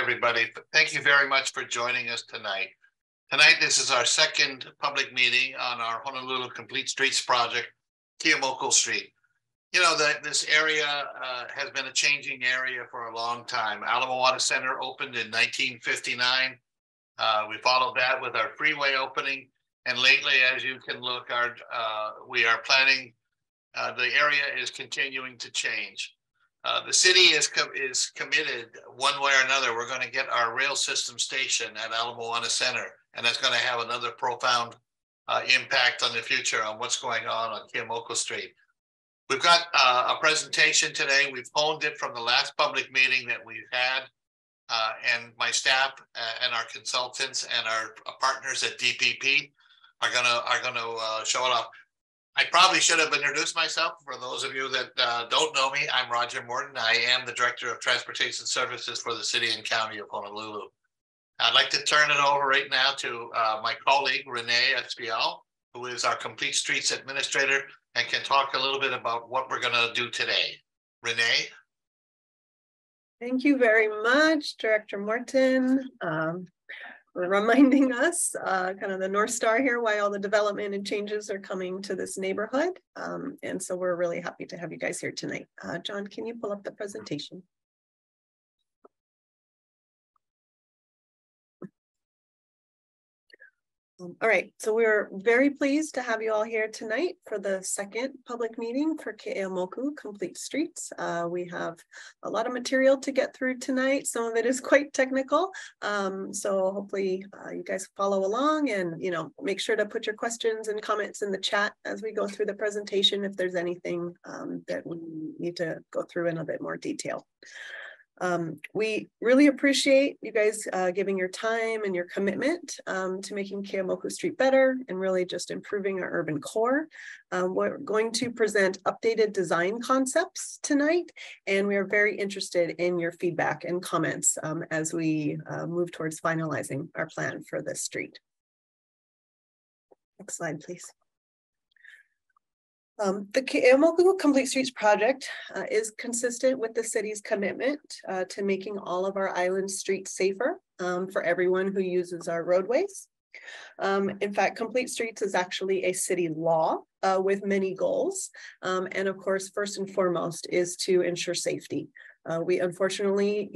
everybody. Thank you very much for joining us tonight. Tonight, this is our second public meeting on our Honolulu Complete Streets project, Keʻeaumoku Street. You know, this area has been a changing area for a long time. Ala Moana Center opened in 1959. We followed that with our freeway opening. And lately, as you can look, we are planning, the area is continuing to change. The city is committed one way or another. We're going to get our rail system station at Ala Moana Center, and that's going to have another profound impact on the future on what's going on Keʻeaumoku Street. We've got a presentation today. We've honed it from the last public meeting that we've had, and my staff and our consultants and our partners at DPP are gonna show it off. I probably should have introduced myself. For those of you that don't know me, I'm Roger Morton. I am the Director of Transportation Services for the City and County of Honolulu. I'd like to turn it over right now to my colleague, Renee Espial, who is our Complete Streets Administrator and can talk a little bit about what we're gonna do today. Renee? Thank you very much, Director Morton. For reminding us kind of the North Star here, why all the development and changes are coming to this neighborhood. And so we're really happy to have you guys here tonight. John, can you pull up the presentation? All right, so we're very pleased to have you all here tonight for the second public meeting for Keʻeaumoku Complete Streets. We have a lot of material to get through tonight. Some of it is quite technical, so hopefully you guys follow along and make sure to put your questions and comments in the chat as we go through the presentation if there's anything that we need to go through in a bit more detail. We really appreciate you guys giving your time and your commitment to making Keʻeaumoku Street better and really just improving our urban core. We're going to present updated design concepts tonight, and we are very interested in your feedback and comments as we move towards finalizing our plan for this street. Next slide, please. The Keʻeaumoku Complete Streets project is consistent with the city's commitment to making all of our island streets safer for everyone who uses our roadways. In fact, Complete Streets is actually a city law with many goals. And of course, first and foremost is to ensure safety. We unfortunately,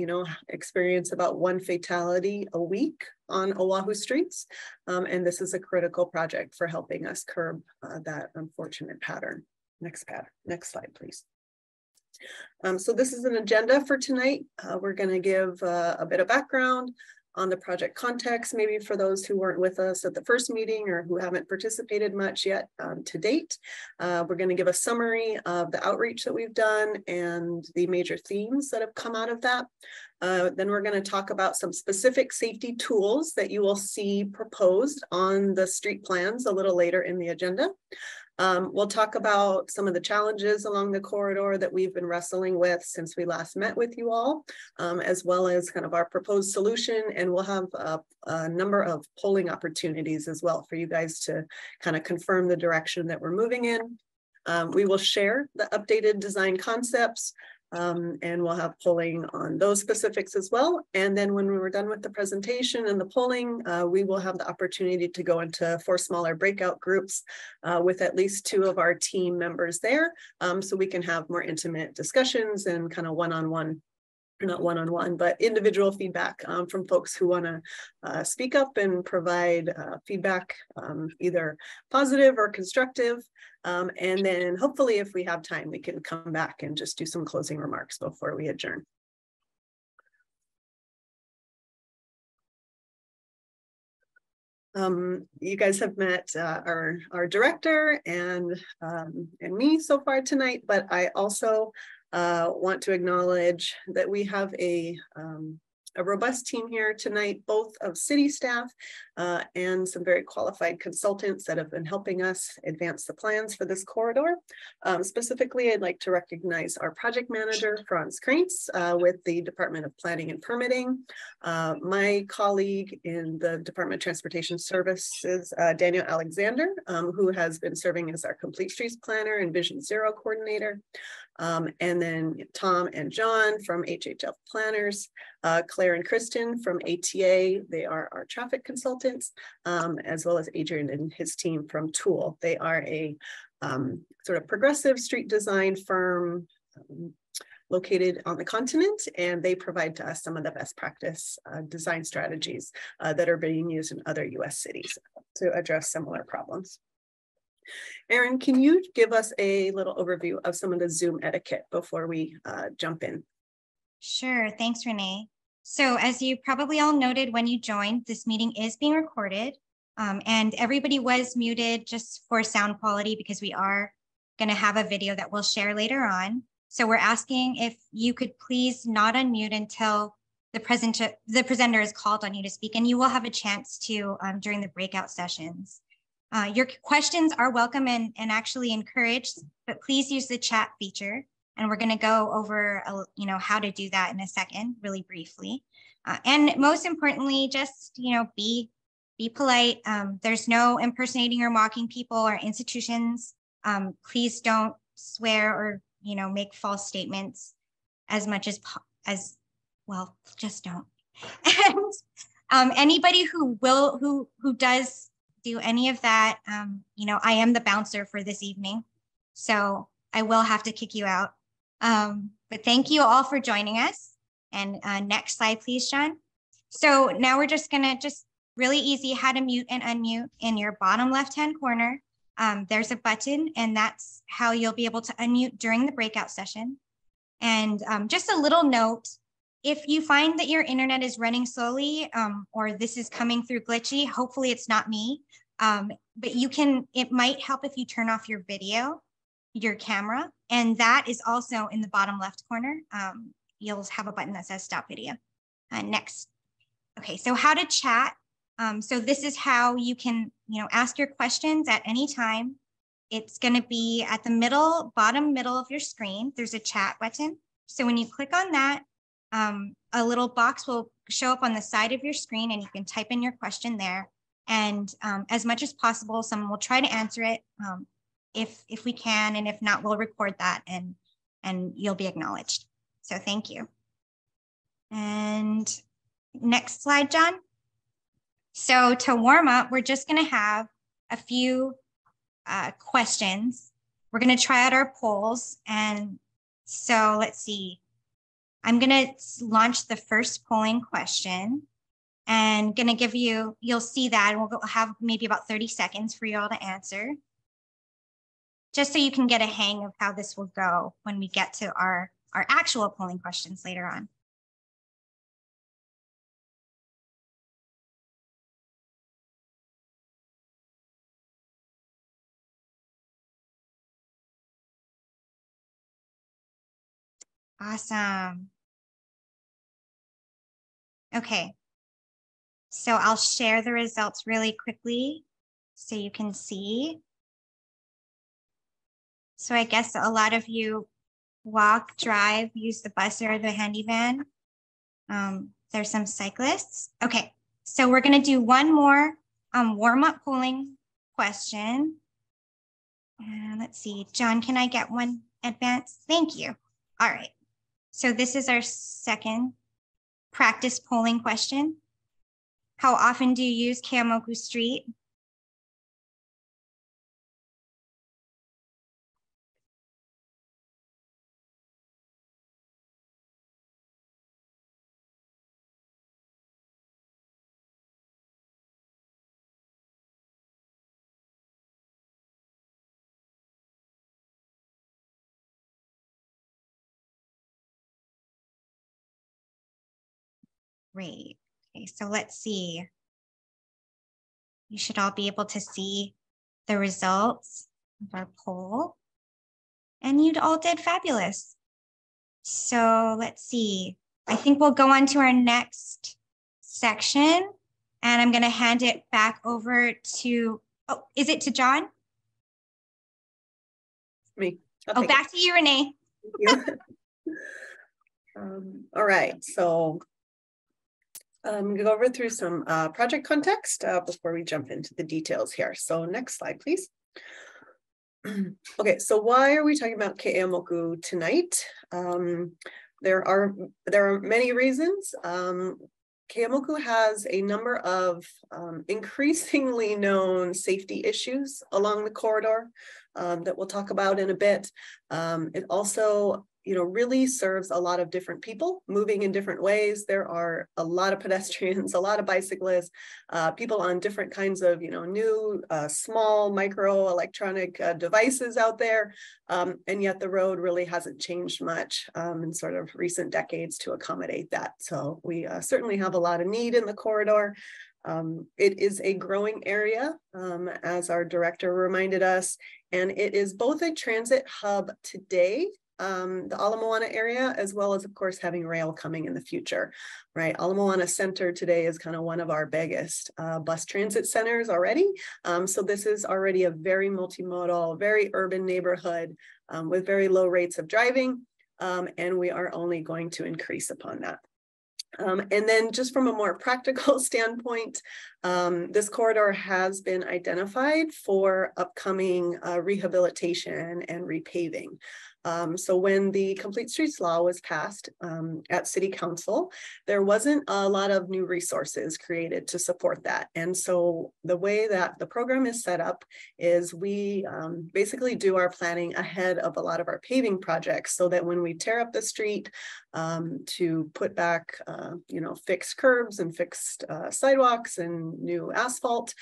experience about one fatality a week on Oahu streets. And this is a critical project for helping us curb that unfortunate pattern. Next slide, please. So this is an agenda for tonight. We're going to give a bit of background on the project context, maybe for those who weren't with us at the first meeting or who haven't participated much yet to date. We're going to give a summary of the outreach that we've done and the major themes that have come out of that. Then we're going to talk about some specific safety tools that you will see proposed on the street plans a little later in the agenda. We'll talk about some of the challenges along the corridor that we've been wrestling with since we last met with you all, as well as kind of our proposed solution. And we'll have a number of polling opportunities as well for you guys to kind of confirm the direction that we're moving in. We will share the updated design concepts, and we'll have polling on those specifics as well. And then when we were done with the presentation and the polling, we will have the opportunity to go into 4 smaller breakout groups with at least 2 of our team members there, so we can have more intimate discussions and kind of one-on-one, not one-on-one, but individual feedback from folks who want to speak up and provide feedback, either positive or constructive. And then hopefully if we have time, we can come back and just do some closing remarks before we adjourn. You guys have met our director and me so far tonight, but I also want to acknowledge that we have a robust team here tonight, both of city staff and some very qualified consultants that have been helping us advance the plans for this corridor. Specifically, I'd like to recognize our project manager, Franz Krantz, with the Department of Planning and Permitting, my colleague in the Department of Transportation Services, Daniel Alexander, who has been serving as our Complete Streets Planner and Vision Zero Coordinator, And then Tom and John from HHF Planners, Claire and Kristen from ATA, they are our traffic consultants, as well as Adrian and his team from Tool. They are a sort of progressive street design firm located on the continent, and they provide to us some of the best practice design strategies that are being used in other US cities to address similar problems. Erin, can you give us a little overview of some of the Zoom etiquette before we jump in? Sure, thanks, Renee. So as you probably all noted when you joined, this meeting is being recorded, and everybody was muted just for sound quality because we are going to have a video that we'll share later on. So we're asking if you could please not unmute until the presenter is called on you to speak, and you will have a chance to during the breakout sessions. Your questions are welcome and actually encouraged, but please use the chat feature. And we're going to go over, how to do that in a second, really briefly. And most importantly, just, be polite. There's no impersonating or mocking people or institutions. Please don't swear or, make false statements as much as well, just don't. And anybody who does do any of that, I am the bouncer for this evening, so I will have to kick you out. But thank you all for joining us. And next slide, please, John. So now we're just gonna really easy how to mute and unmute in your bottom left-hand corner. There's a button, and that's how you'll be able to unmute during the breakout session. And just a little note, if you find that your internet is running slowly or this is coming through glitchy, hopefully it's not me, but it might help if you turn off your video, your camera, and that is also in the bottom left corner. You'll have a button that says stop video. Next. Okay, so how to chat. So this is how you can, ask your questions at any time. It's going to be at the bottom middle of your screen. There's a chat button. So when you click on that, a little box will show up on the side of your screen, and you can type in your question there. And as much as possible, someone will try to answer it if we can, and if not, we'll record that and you'll be acknowledged. So thank you. And next slide, John. So to warm up, we're just going to have a few questions. We're going to try out our polls. And so let's see. I'm going to launch the first polling question and going to give you'll see that, and we'll have maybe about 30 seconds for you all to answer, just so you can get a hang of how this will go when we get to our actual polling questions later on. Awesome. Okay, so I'll share the results really quickly so you can see. So I guess a lot of you walk, drive, use the bus or the handy van. There's some cyclists. Okay, so we're gonna do one more warm-up polling question. And let's see, John, can I get one advance? Thank you. All right. So this is our second practice polling question. How often do you use Keʻeaumoku Street? Great. Okay, so let's see. You should all be able to see the results of our poll. And you all did fabulous. So let's see. I think we'll go on to our next section. And I'm going to hand it back over to, is it to John? Me. Oh, back to you, Renee. Thank you. All right, so I'm going to go over through some project context before we jump into the details here. So next slide, please. Okay, so why are we talking about Keʻeaumoku tonight? There are many reasons. Keʻeaumoku has a number of increasingly known safety issues along the corridor that we'll talk about in a bit. It also, really serves a lot of different people moving in different ways. There are a lot of pedestrians, a lot of bicyclists, people on different kinds of, new small micro electronic devices out there. And yet the road really hasn't changed much in sort of recent decades to accommodate that. So we certainly have a lot of need in the corridor. It is a growing area, as our director reminded us, and it is both a transit hub today, the Ala Moana area, as well as, of course, having rail coming in the future, right? Ala Moana Center today is kind of one of our biggest bus transit centers already. So this is already a very multimodal, very urban neighborhood with very low rates of driving, and we are only going to increase upon that. And then just from a more practical standpoint, this corridor has been identified for upcoming rehabilitation and repaving. So when the Complete Streets Law was passed at City Council, there wasn't a lot of new resources created to support that. And so the way that the program is set up is we basically do our planning ahead of a lot of our paving projects, so that when we tear up the street to put back, fixed curbs and fixed sidewalks and new asphalt,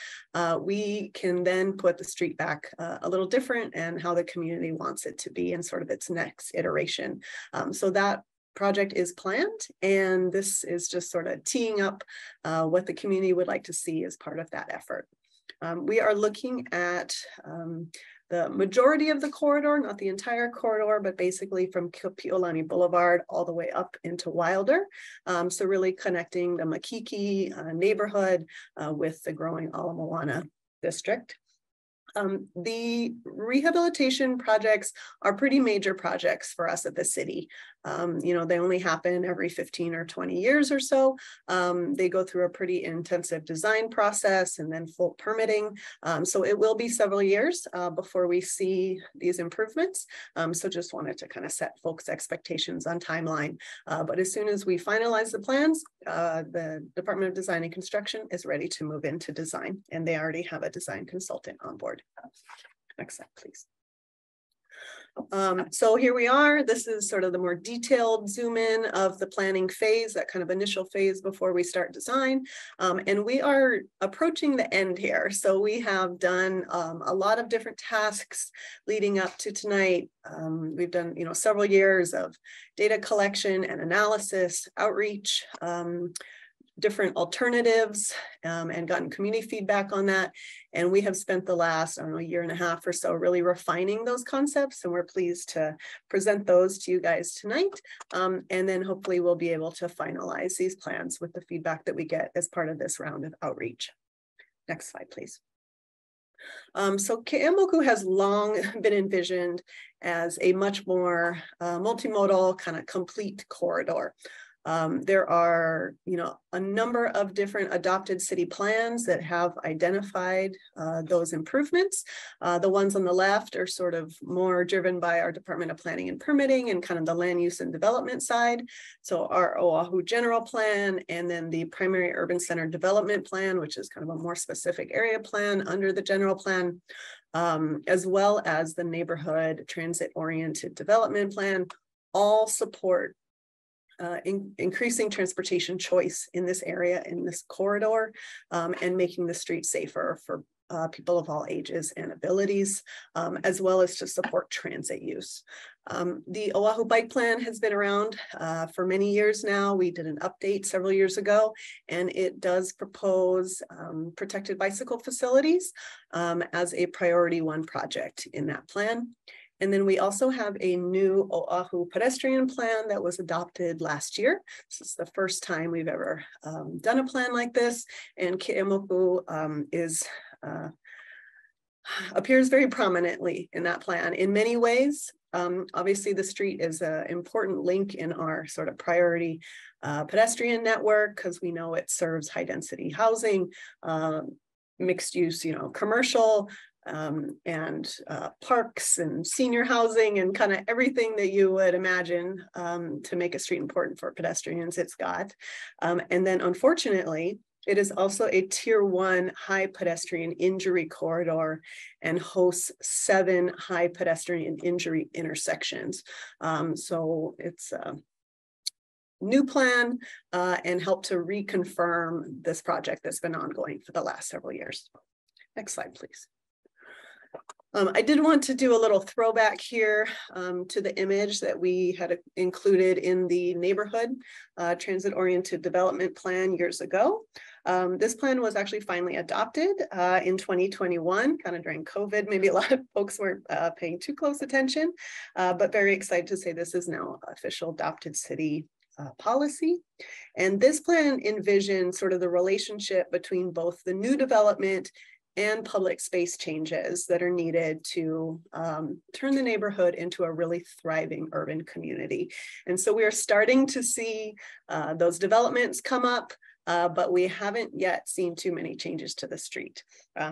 we can then put the street back a little different and how the community wants it to be in sort of its next iteration. So that project is planned, and this is just sort of teeing up what the community would like to see as part of that effort. We are looking at the majority of the corridor, not the entire corridor, but basically from Piolani Boulevard all the way up into Wilder. So really connecting the Makiki neighborhood with the growing Ala Moana district. The rehabilitation projects are pretty major projects for us at the city. They only happen every 15 or 20 years or so. They go through a pretty intensive design process and then full permitting. So it will be several years before we see these improvements. So just wanted to kind of set folks' expectations on timeline. But as soon as we finalize the plans, the Department of Design and Construction is ready to move into design, and they already have a design consultant on board. Next slide, please. So here we are. This is sort of the more detailed zoom in of the planning phase, that kind of initial phase before we start design. And we are approaching the end here. So we have done a lot of different tasks leading up to tonight. We've done, several years of data collection and analysis, outreach, different alternatives, and gotten community feedback on that. And we have spent the last, year and a half or so really refining those concepts. And we're pleased to present those to you guys tonight. And then hopefully we'll be able to finalize these plans with the feedback that we get as part of this round of outreach. Next slide, please. So Keʻeaumoku has long been envisioned as a much more multimodal, kind of complete corridor. There are, a number of different adopted city plans that have identified those improvements. The ones on the left are sort of more driven by our Department of Planning and Permitting and kind of the land use and development side. So our Oahu General Plan, and then the Primary Urban Center Development Plan, which is kind of a more specific area plan under the General Plan, as well as the Neighborhood Transit-Oriented Development Plan, all support increasing transportation choice in this area, in this corridor, and making the street safer for people of all ages and abilities, as well as to support transit use. The Oahu Bike Plan has been around for many years now. We did an update several years ago, and it does propose protected bicycle facilities as a priority 1 project in that plan. And then we also have a new Oahu pedestrian plan that was adopted last year. This is the first time we've ever done a plan like this. And Keʻeaumoku appears very prominently in that plan in many ways. Obviously, the street is an important link in our sort of priority pedestrian network, because we know it serves high density housing, mixed use, commercial, and parks and senior housing and kind of everything that you would imagine to make a street important for pedestrians, it's got. And then unfortunately, it is also a Tier 1 high pedestrian injury corridor and hosts 7 high pedestrian injury intersections. So it's a new plan and help to reconfirm this project that's been ongoing for the last several years. Next slide, please. I did want to do a little throwback here to the image that we had included in the neighborhood transit-oriented development plan years ago. This plan was actually finally adopted in 2021, kind of during COVID. Maybe a lot of folks weren't paying too close attention, but very excited to say this is now official adopted city policy. And this plan envisions sort of the relationship between both the new development and public space changes that are needed to turn the neighborhood into a really thriving urban community. And so we are starting to see those developments come up, but we haven't yet seen too many changes to the street.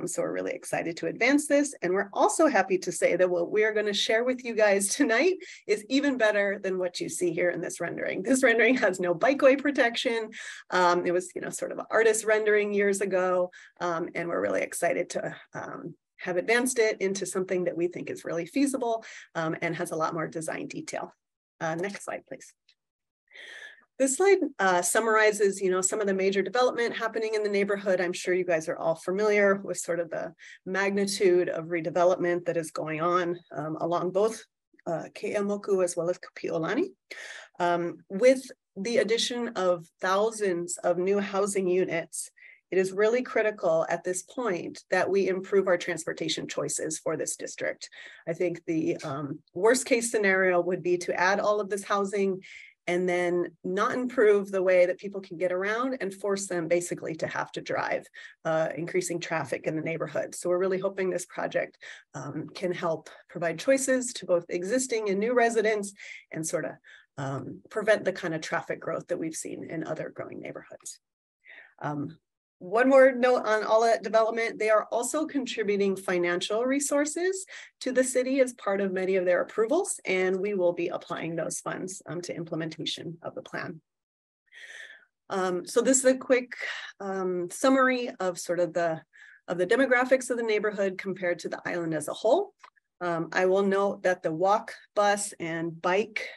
So we're really excited to advance this. And we're also happy to say that what we are going to share with you guys tonight is even better than what you see here in this rendering. This rendering has no bikeway protection. It was, sort of an artist rendering years ago. And we're really excited to have advanced it into something that we think is really feasible and has a lot more design detail. Next slide, please. This slide summarizes, some of the major development happening in the neighborhood. I'm sure you guys are all familiar with sort of the magnitude of redevelopment that is going on along both Keʻeaumoku as well as Kapi'olani. With the addition of thousands of new housing units, it is really critical at this point that we improve our transportation choices for this district. I think the worst case scenario would be to add all of this housing and then not improve the way that people can get around and force them basically to have to drive, increasing traffic in the neighborhood. So we're really hoping this project can help provide choices to both existing and new residents and sort of prevent the kind of traffic growth that we've seen in other growing neighborhoods. One more note on all that development, they are also contributing financial resources to the city as part of many of their approvals, and we will be applying those funds to implementation of the plan. So this is a quick summary of sort of the demographics of the neighborhood compared to the island as a whole. I will note that the walk, bus, and bike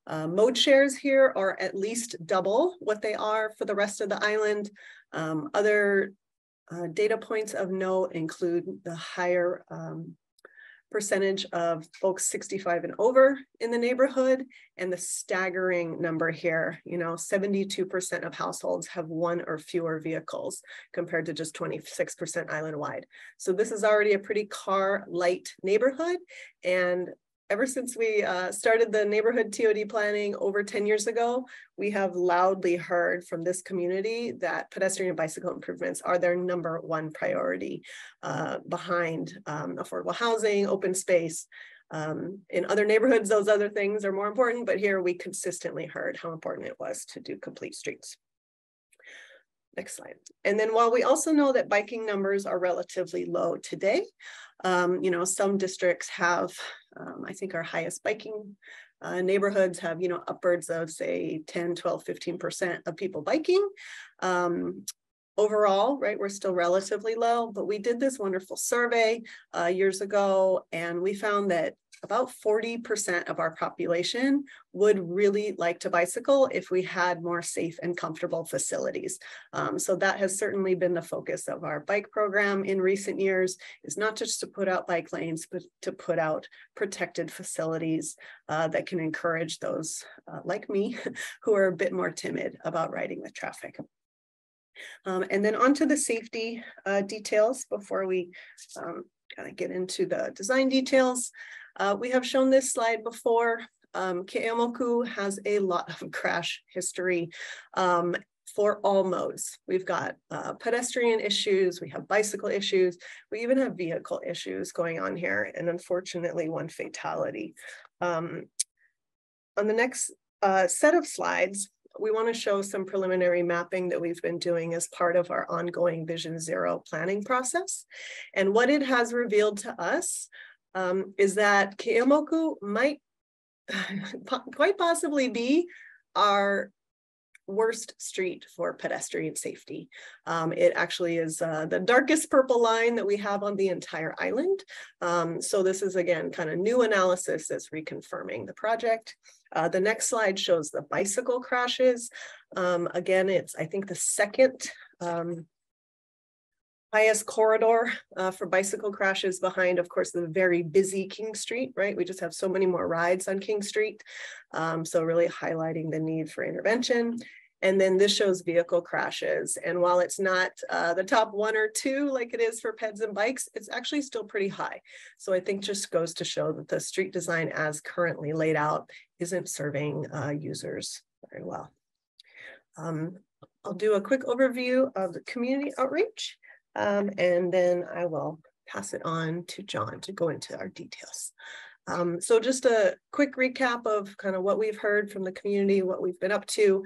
mode shares here are at least double what they are for the rest of the island. Other data points of note include the higher percentage of folks 65 and over in the neighborhood, and the staggering number here, 72% of households have 1 or fewer vehicles compared to just 26% island-wide. So this is already a pretty car-light neighborhood, and ever since we started the neighborhood TOD planning over 10 years ago, we have loudly heard from this community that pedestrian and bicycle improvements are their #1 priority behind affordable housing, open space. In other neighborhoods, those other things are more important, but here we consistently heard how important it was to do complete streets. Next slide. And then while we also know that biking numbers are relatively low today, some districts have, I think our highest biking neighborhoods have, upwards of say 10, 12, 15% of people biking. Overall, right, we're still relatively low, but we did this wonderful survey years ago, and we found that about 40% of our population would really like to bicycle if we had more safe and comfortable facilities. So that has certainly been the focus of our bike program in recent years, is not just to put out bike lanes, but to put out protected facilities that can encourage those like me who are a bit more timid about riding with traffic. And then onto the safety details before we kind of get into the design details. We have shown this slide before. Keʻeaumoku has a lot of crash history for all modes. We've got pedestrian issues, we have bicycle issues, we even have vehicle issues going on here, and unfortunately 1 fatality. On the next set of slides, we want to show some preliminary mapping that we've been doing as part of our ongoing Vision Zero planning process. And what it has revealed to us is that Keʻeaumoku might quite possibly be our worst street for pedestrian safety. It actually is the darkest purple line that we have on the entire island. So this is, again, kind of new analysis that's reconfirming the project. The next slide shows the bicycle crashes. Again, it's, I think, the second highest corridor for bicycle crashes behind, of course, the very busy King Street, right? We just have so many more rides on King Street. So really highlighting the need for intervention. And then this shows vehicle crashes. And while it's not the top 1 or 2 like it is for peds and bikes, it's actually still pretty high. So I think just goes to show that the street design as currently laid out isn't serving users very well. I'll do a quick overview of the community outreach, and then I will pass it on to John to go into our details. So just a quick recap of kind of what we've heard from the community, what we've been up to.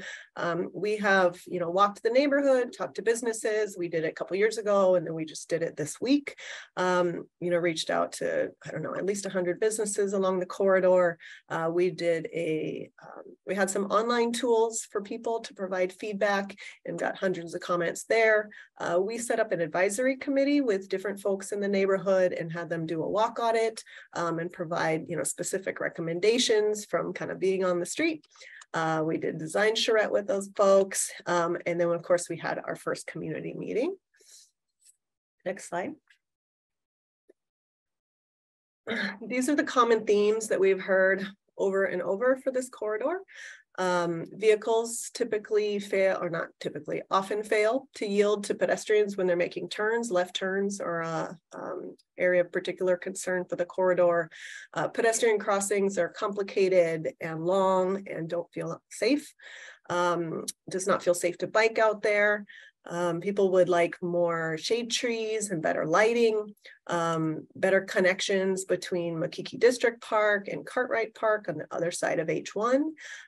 We have, walked the neighborhood, talked to businesses. We did it a couple years ago, and then we just did it this week. Reached out to, I don't know, at least 100 businesses along the corridor. We had some online tools for people to provide feedback and got hundreds of comments there. We set up an advisory committee with different folks in the neighborhood and had them do a walk audit and provide specific recommendations from kind of being on the street. We did design charrette with those folks. And then of course we had our first community meeting. Next slide. These are the common themes that we've heard over and over for this corridor. Vehicles typically fail, or not typically, often fail to yield to pedestrians when they're making turns, left turns, or area of particular concern for the corridor. Pedestrian crossings are complicated and long and don't feel safe. Does not feel safe to bike out there. People would like more shade trees and better lighting, better connections between Makiki District Park and Cartwright Park on the other side of H1.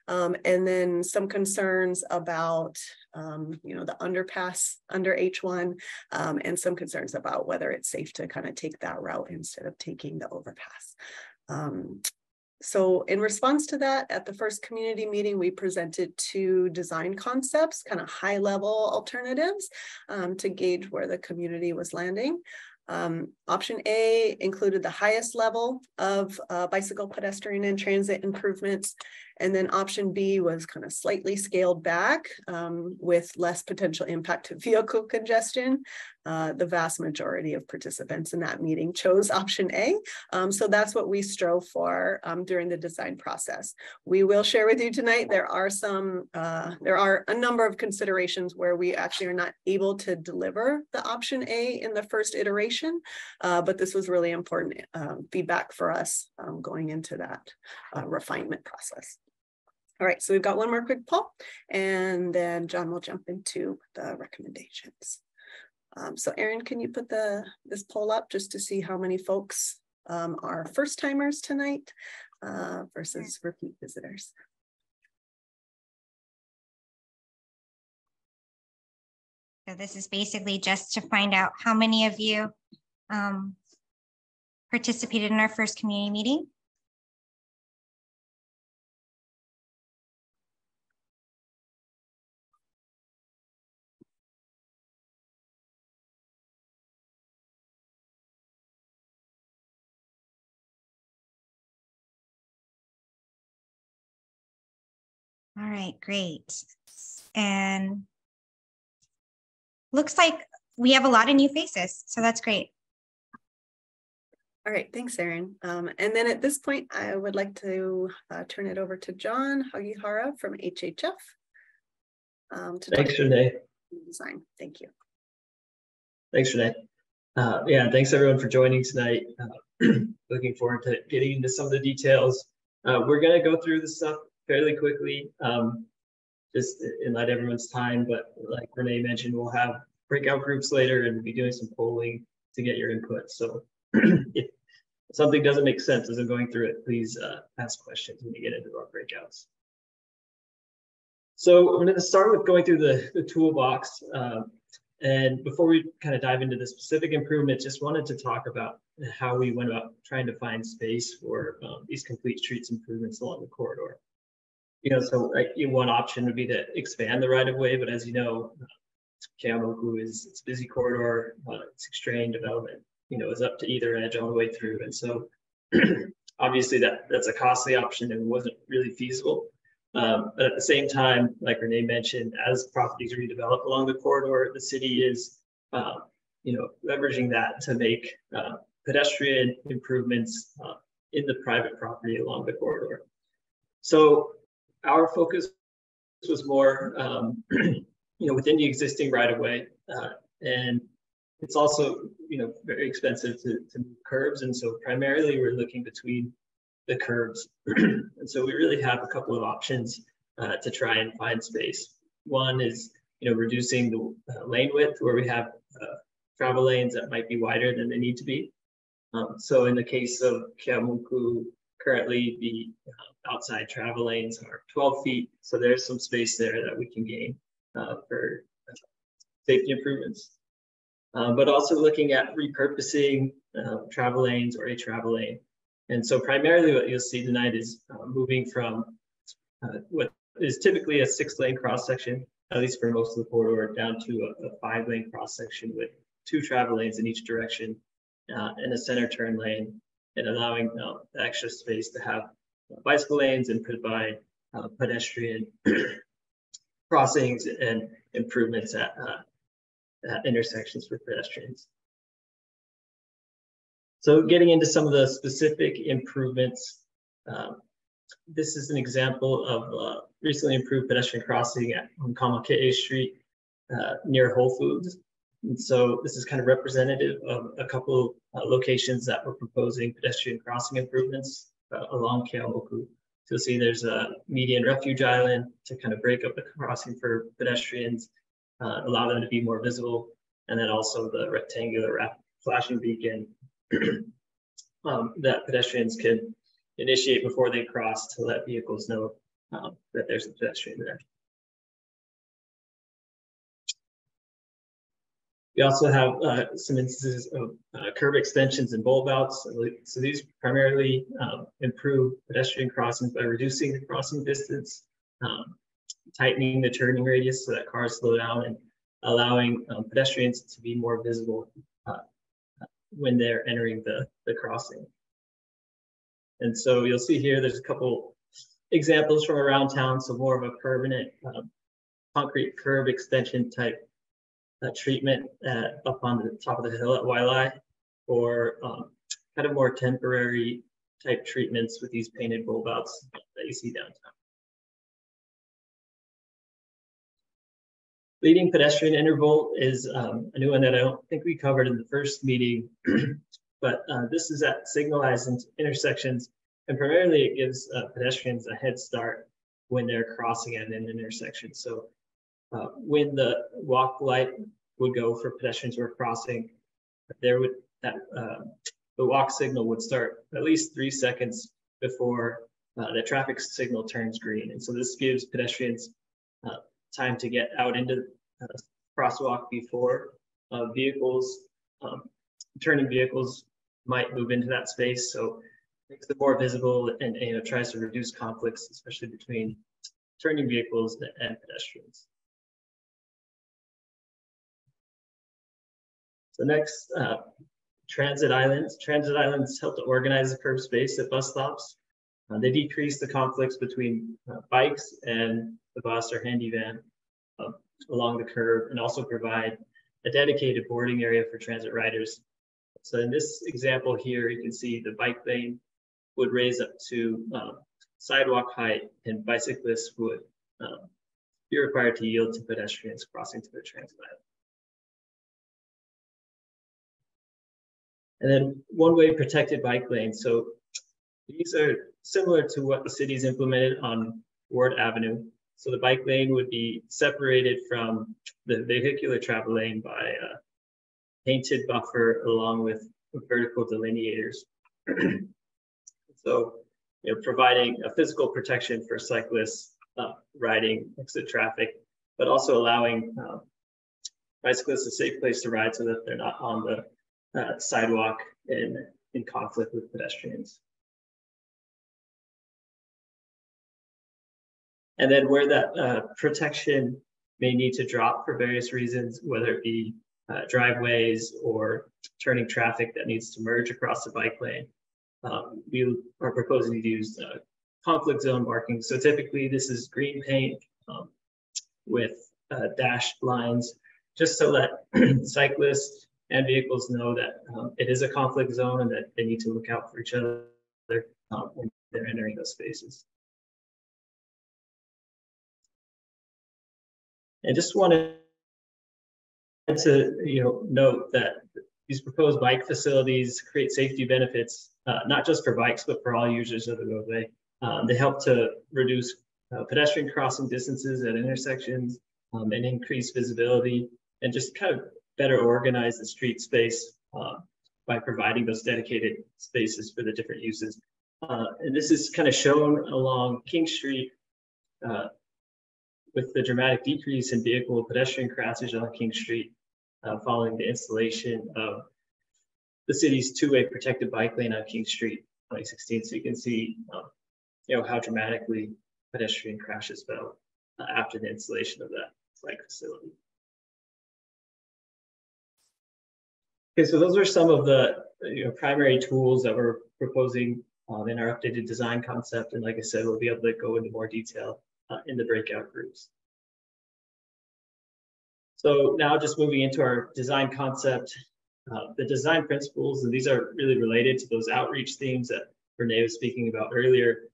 And then some concerns about, the underpass under H1, and some concerns about whether it's safe to kind of take that route instead of taking the overpass. So in response to that, at the first community meeting, we presented 2 design concepts, kind of high level alternatives to gauge where the community was landing. Option A included the highest level of bicycle, pedestrian, and transit improvements. And then option B was kind of slightly scaled back with less potential impact to vehicle congestion. The vast majority of participants in that meeting chose option A. So that's what we strove for during the design process. We will share with you tonight, there are a number of considerations where we actually are not able to deliver the option A in the first iteration, but this was really important feedback for us going into that refinement process. All right, so we've got one more quick poll, and then John will jump into the recommendations. So Erin, can you put this poll up just to see how many folks are first timers tonight versus repeat visitors? So this is basically just to find out how many of you participated in our first community meeting. All right, great. And looks like we have a lot of new faces, so that's great. All right, thanks, Erin. And then at this point, I would like to turn it over to John Hagihara from HHF. Thanks, Renee. Design. Thank you. Thanks, Renee. Yeah, thanks everyone for joining tonight. Looking forward to getting into some of the details. We're going to go through this stuff fairly quickly, just in light of everyone's time. But like Renee mentioned, we'll have breakout groups later and we'll be doing some polling to get your input. So if something doesn't make sense as I'm going through it, please ask questions when you get into our breakouts. So I'm going to start with going through the toolbox. And before we kind of dive into the specific improvement, just wanted to talk about how we went about trying to find space for these complete streets improvements along the corridor. So like one option would be to expand the right of way, but as you know, Keʻeaumoku it's a busy corridor, it's extreme development, is up to either edge all the way through. And so obviously that's a costly option and wasn't really feasible. But at the same time, like Renee mentioned, as properties redevelop along the corridor, the city is, leveraging that to make pedestrian improvements in the private property along the corridor. So our focus was more, within the existing right-of-way, and it's also, very expensive to move curbs, and so primarily we're looking between the curbs. And so we really have a couple of options to try and find space. One is, reducing the lane width where we have travel lanes that might be wider than they need to be. So in the case of Keʻeaumoku, currently the outside travel lanes are 12 feet. So there's some space there that we can gain for safety improvements. But also looking at repurposing travel lanes or a travel lane. And so primarily what you'll see tonight is moving from what is typically a 6-lane cross-section, at least for most of the corridor, down to a 5-lane cross-section with 2 travel lanes in each direction and a center turn lane, and allowing extra space to have bicycle lanes and provide pedestrian crossings and improvements at intersections for pedestrians. So getting into some of the specific improvements, this is an example of recently improved pedestrian crossing on Keʻeaumoku Street near Whole Foods. And so this is kind of representative of a couple locations that we're proposing pedestrian crossing improvements along Keʻeaumoku. So you'll see there's a median refuge island to kind of break up the crossing for pedestrians, allow them to be more visible, and then also the rectangular flashing beacon that pedestrians can initiate before they cross to let vehicles know that there's a pedestrian there. We also have some instances of curb extensions and bulb outs. So these primarily improve pedestrian crossings by reducing the crossing distance, tightening the turning radius so that cars slow down, and allowing pedestrians to be more visible when they're entering the crossing. And so you'll see here, there's a couple examples from around town. So more of a permanent concrete curb extension type treatment up on the top of the hill at Wailai, or kind of more temporary type treatments with these painted bulb outs that you see downtown. Leading pedestrian interval is a new one that I don't think we covered in the first meeting, but this is at signalized intersections, and primarily it gives pedestrians a head start when they're crossing at an intersection. So when the walk light would go for pedestrians who are crossing, the walk signal would start at least 3 seconds before the traffic signal turns green. And so this gives pedestrians time to get out into the crosswalk before turning vehicles might move into that space. So it makes it more visible and tries to reduce conflicts, especially between turning vehicles and pedestrians. So next, transit islands. Transit islands help to organize the curb space at bus stops. They decrease the conflicts between bikes and the bus or handy van along the curb, and also provide a dedicated boarding area for transit riders. So in this example here, you can see the bike lane would raise up to sidewalk height, and bicyclists would be required to yield to pedestrians crossing to the transit island. And then one-way protected bike lanes. So these are similar to what the city's implemented on Ward Avenue. So the bike lane would be separated from the vehicular travel lane by a painted buffer along with vertical delineators. So, providing a physical protection for cyclists riding next to traffic, but also allowing bicyclists a safe place to ride so that they're not on the sidewalk and in conflict with pedestrians. And then where that protection may need to drop for various reasons, whether it be driveways or turning traffic that needs to merge across the bike lane, we are proposing to use conflict zone marking. So typically this is green paint with dashed lines, just to let cyclists and vehicles know that it is a conflict zone and that they need to look out for each other when they're entering those spaces. And just wanted to note that these proposed bike facilities create safety benefits, not just for bikes, but for all users of the roadway. They help to reduce pedestrian crossing distances at intersections and increase visibility, and just kind of better organize the street space by providing those dedicated spaces for the different uses. And this is kind of shown along King Street with the dramatic decrease in vehicle and pedestrian crashes on King Street following the installation of the city's two-way protected bike lane on King Street in 2016. So you can see how dramatically pedestrian crashes fell after the installation of that bike facility. Okay, so those are some of the primary tools that we're proposing in our updated design concept. And like I said, we'll be able to go into more detail in the breakout groups. So now just moving into our design concept, the design principles, and these are really related to those outreach themes that Renee was speaking about earlier.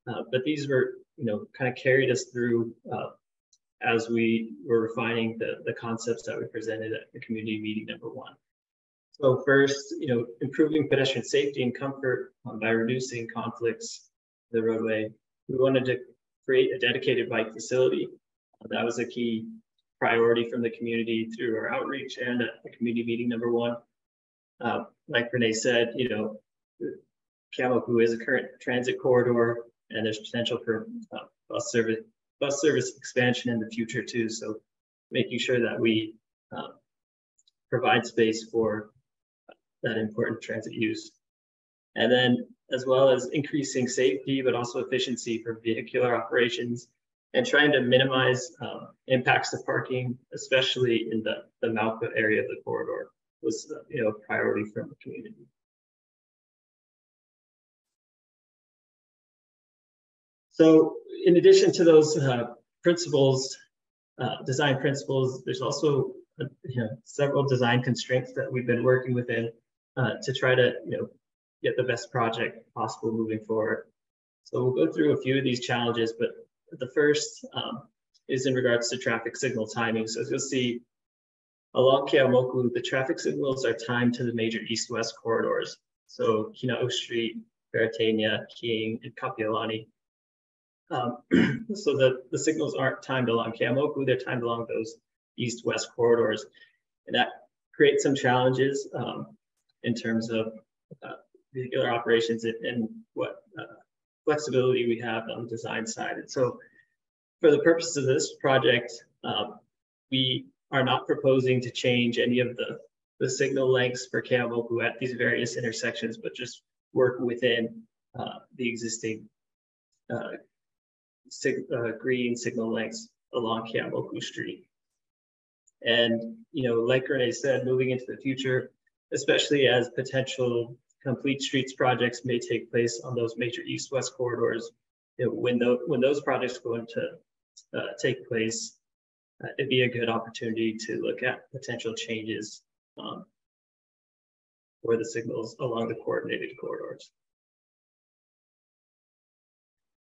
But these were, kind of carried us through as we were refining the concepts that we presented at the community meeting #1. So first, improving pedestrian safety and comfort by reducing conflicts on the roadway. We wanted to create a dedicated bike facility. That was a key priority from the community through our outreach and at the community meeting #1. Like Renee said, Keʻeaumoku is a current transit corridor, and there's potential for bus service expansion in the future too. So making sure that we provide space for that important transit use. And then as well as increasing safety, but also efficiency for vehicular operations, and trying to minimize impacts to parking, especially in the Mauka area of the corridor, was a priority from the community. So in addition to those principles, design principles, there's also several design constraints that we've been working within to try to get the best project possible moving forward. So we'll go through a few of these challenges, but the first is in regards to traffic signal timing. So as you'll see, along Keʻeaumoku, the traffic signals are timed to the major east-west corridors. So Kina'o Street, Peratania, King, and Kapiolani. So the signals aren't timed along Keʻeaumoku, they're timed along those east-west corridors. And that creates some challenges in terms of vehicular operations and what flexibility we have on the design side. And so for the purpose of this project, we are not proposing to change any of the signal lengths for Keʻeaumoku at these various intersections, but just work within the existing green signal lengths along Keʻeaumoku Street. And, like Renee said, moving into the future, especially as potential complete streets projects may take place on those major east-west corridors, when those projects go into take place, it'd be a good opportunity to look at potential changes for the signals along the coordinated corridors.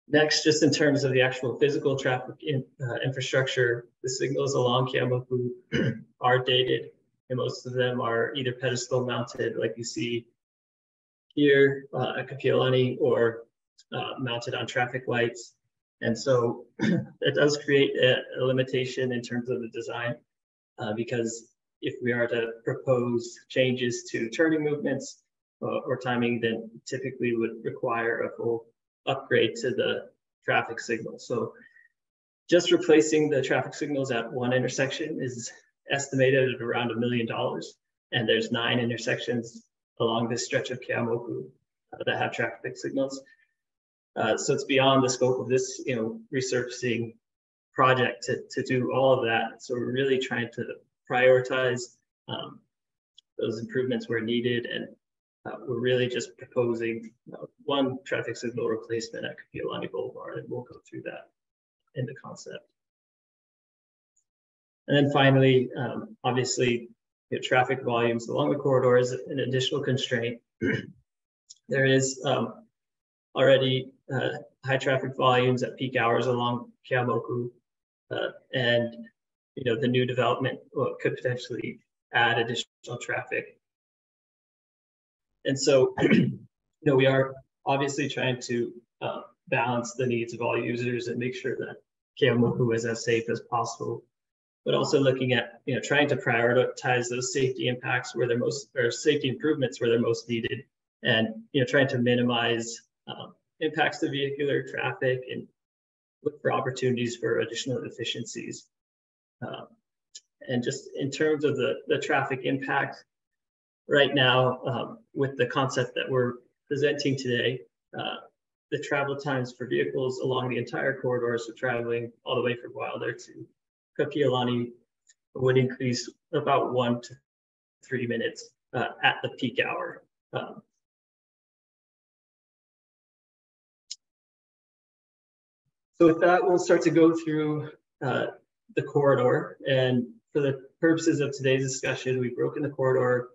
Next, just in terms of the actual physical traffic infrastructure, the signals along Keʻeaumoku are dated, and most of them are either pedestal mounted, like you see here at Kapiolani, or mounted on traffic lights. And so it does create a limitation in terms of the design, because if we are to propose changes to turning movements or timing, then typically would require a full upgrade to the traffic signal. So Just replacing the traffic signals at one intersection is estimated at around $1 million. And there's 9 intersections along this stretch of Keʻeaumoku that have traffic signals. So it's beyond the scope of this, resurfacing project to do all of that. So we're really trying to prioritize those improvements where needed, and we're really just proposing one traffic signal replacement at Keʻeaumoku Boulevard, and we'll go through that in the concept. And then finally, obviously, traffic volumes along the corridor is an additional constraint. There is already high traffic volumes at peak hours along Keʻeaumoku, and the new development could potentially add additional traffic. And so, we are obviously trying to balance the needs of all users and make sure that Keʻeaumoku is as safe as possible, but also looking at trying to prioritize those safety impacts where they're most, or safety improvements where they're most needed, and trying to minimize impacts to vehicular traffic and look for opportunities for additional efficiencies. And just in terms of the traffic impact, right now, with the concept that we're presenting today, the travel times for vehicles along the entire corridor, so traveling all the way from Wilder to Kapiolani, would increase about 1 to 3 minutes at the peak hour. So with that, we'll start to go through the corridor. And for the purposes of today's discussion, we've broken the corridor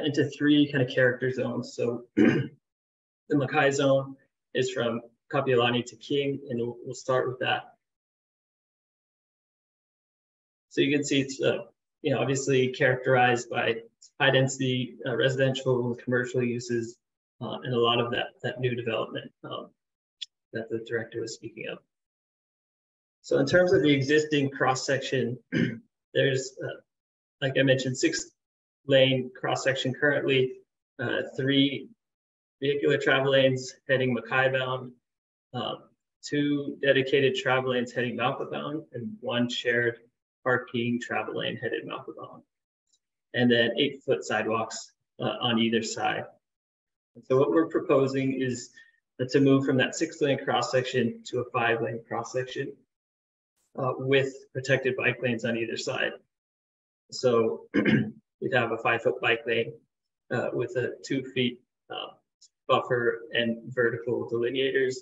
into 3 kind of character zones. So the Makai zone is from Kapiolani to King, and we'll start with that. So you can see it's obviously characterized by high density residential, commercial uses, and a lot of that new development that the director was speaking of. So in terms of the existing cross section, there's, like I mentioned, 6-lane cross section currently, 3 vehicular travel lanes heading Makai bound, 2 dedicated travel lanes heading Mauka bound, and 1 shared parking travel lane headed Mauka bound, and then 8-foot sidewalks on either side. And so what we're proposing is to move from that 6-lane cross section to a 5-lane cross section with protected bike lanes on either side. So we'd have a 5-foot bike lane with a 2 feet buffer and vertical delineators,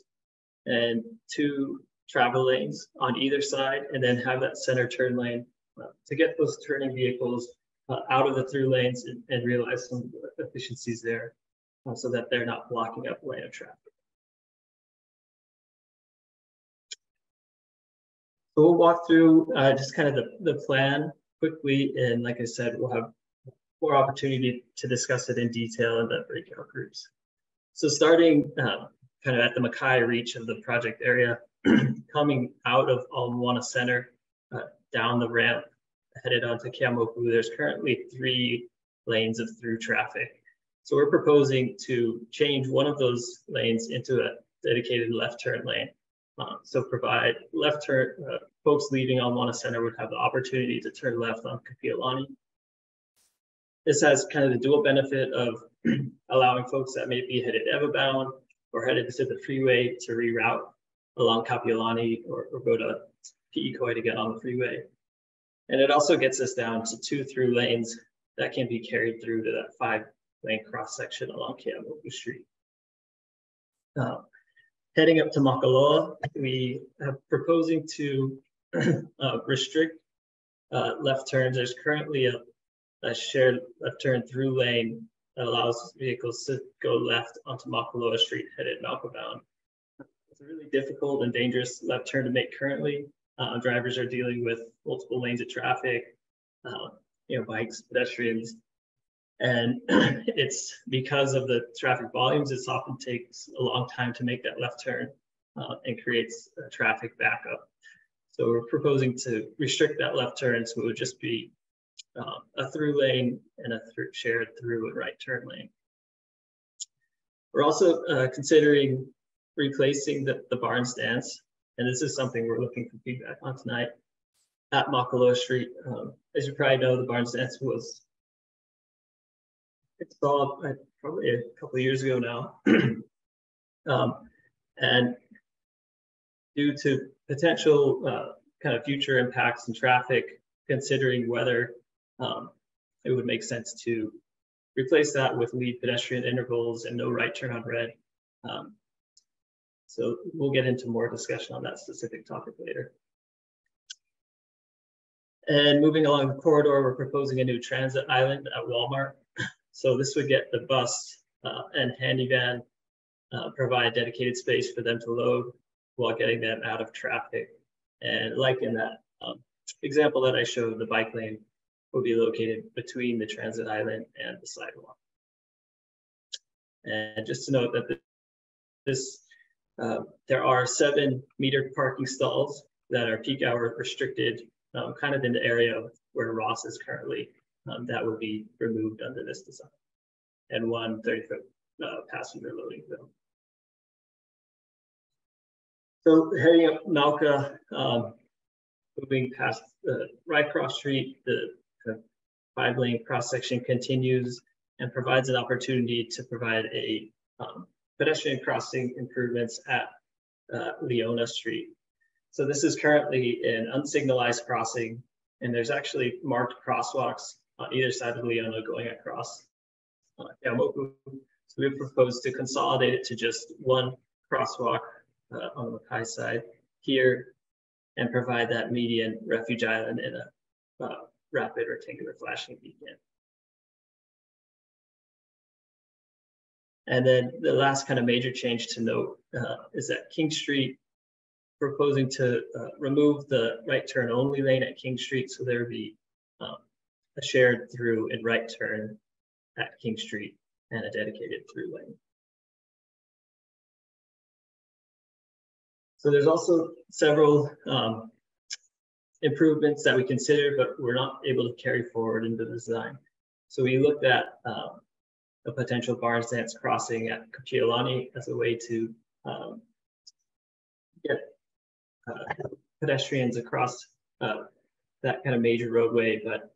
and 2 travel lanes on either side, and then have that center turn lane to get those turning vehicles out of the through lanes and realize some efficiencies there so that they're not blocking up lane of traffic. So we'll walk through just kind of the plan quickly, and like I said, we'll have more opportunity to discuss it in detail in the breakout groups. So starting kind of at the Makai reach of the project area, coming out of Ala Moana Center, down the ramp, headed onto Keʻeaumoku, there's currently 3 lanes of through traffic. So we're proposing to change one of those lanes into a dedicated left turn lane. So provide left turn, folks leaving Ala Moana Center would have the opportunity to turn left on Kapiolani. This has kind of the dual benefit of allowing folks that may be headed Ewa bound or headed to the freeway to reroute along Kapiolani or go to Pi'ikoi to get on the freeway. And it also gets us down to 2 through lanes that can be carried through to that 5-lane cross section along Keʻeaumoku Street. Heading up to Makaloa, we are proposing to restrict left turns. There's currently a shared left turn through lane that allows vehicles to go left onto Makaloa Street headed Mauka bound. It's a really difficult and dangerous left turn to make currently. Drivers are dealing with multiple lanes of traffic, bikes, pedestrians, and it's because of the traffic volumes, it often takes a long time to make that left turn and creates a traffic backup. So we're proposing to restrict that left turn, so it would just be a through lane and a shared through and right turn lane. We're also considering replacing the barn stands And this is something we're looking for feedback on tonight at Makaloa Street. As you probably know, the Barnes Dance was installed probably a couple of years ago now. And due to potential kind of future impacts and traffic, considering whether it would make sense to replace that with lead pedestrian intervals and no right turn on red. So we'll get into more discussion on that specific topic later. And moving along the corridor, we're proposing a new transit island at Walmart. So this would get the bus and handy van, provide dedicated space for them to load while getting them out of traffic. And like in that example that I showed, the bike lane will be located between the transit island and the sidewalk. And just to note that there are 7 metered parking stalls that are peak hour restricted, kind of in the area where Ross is currently. That would be removed under this design, and 1 30-foot passenger loading zone. So heading up Nauka, moving past the Rycross Street, the 5-lane cross section continues and provides an opportunity to provide a pedestrian crossing improvements at Leona Street. So this is currently an unsignalized crossing, and there's actually marked crosswalks on either side of Leona going across Keʻeaumoku. So we have proposed to consolidate it to just 1 crosswalk on the Makai side here, and provide that median refuge island in a rapid rectangular flashing beacon. And then the last kind of major change to note is that King Street, proposing to remove the right turn only lane at King Street. So there would be a shared through and right turn at King Street and a dedicated through lane. So there's also several improvements that we considered, but we're not able to carry forward into the design. So we looked at a potential Barnes Dance crossing at Keʻeaumoku as a way to get pedestrians across that kind of major roadway. But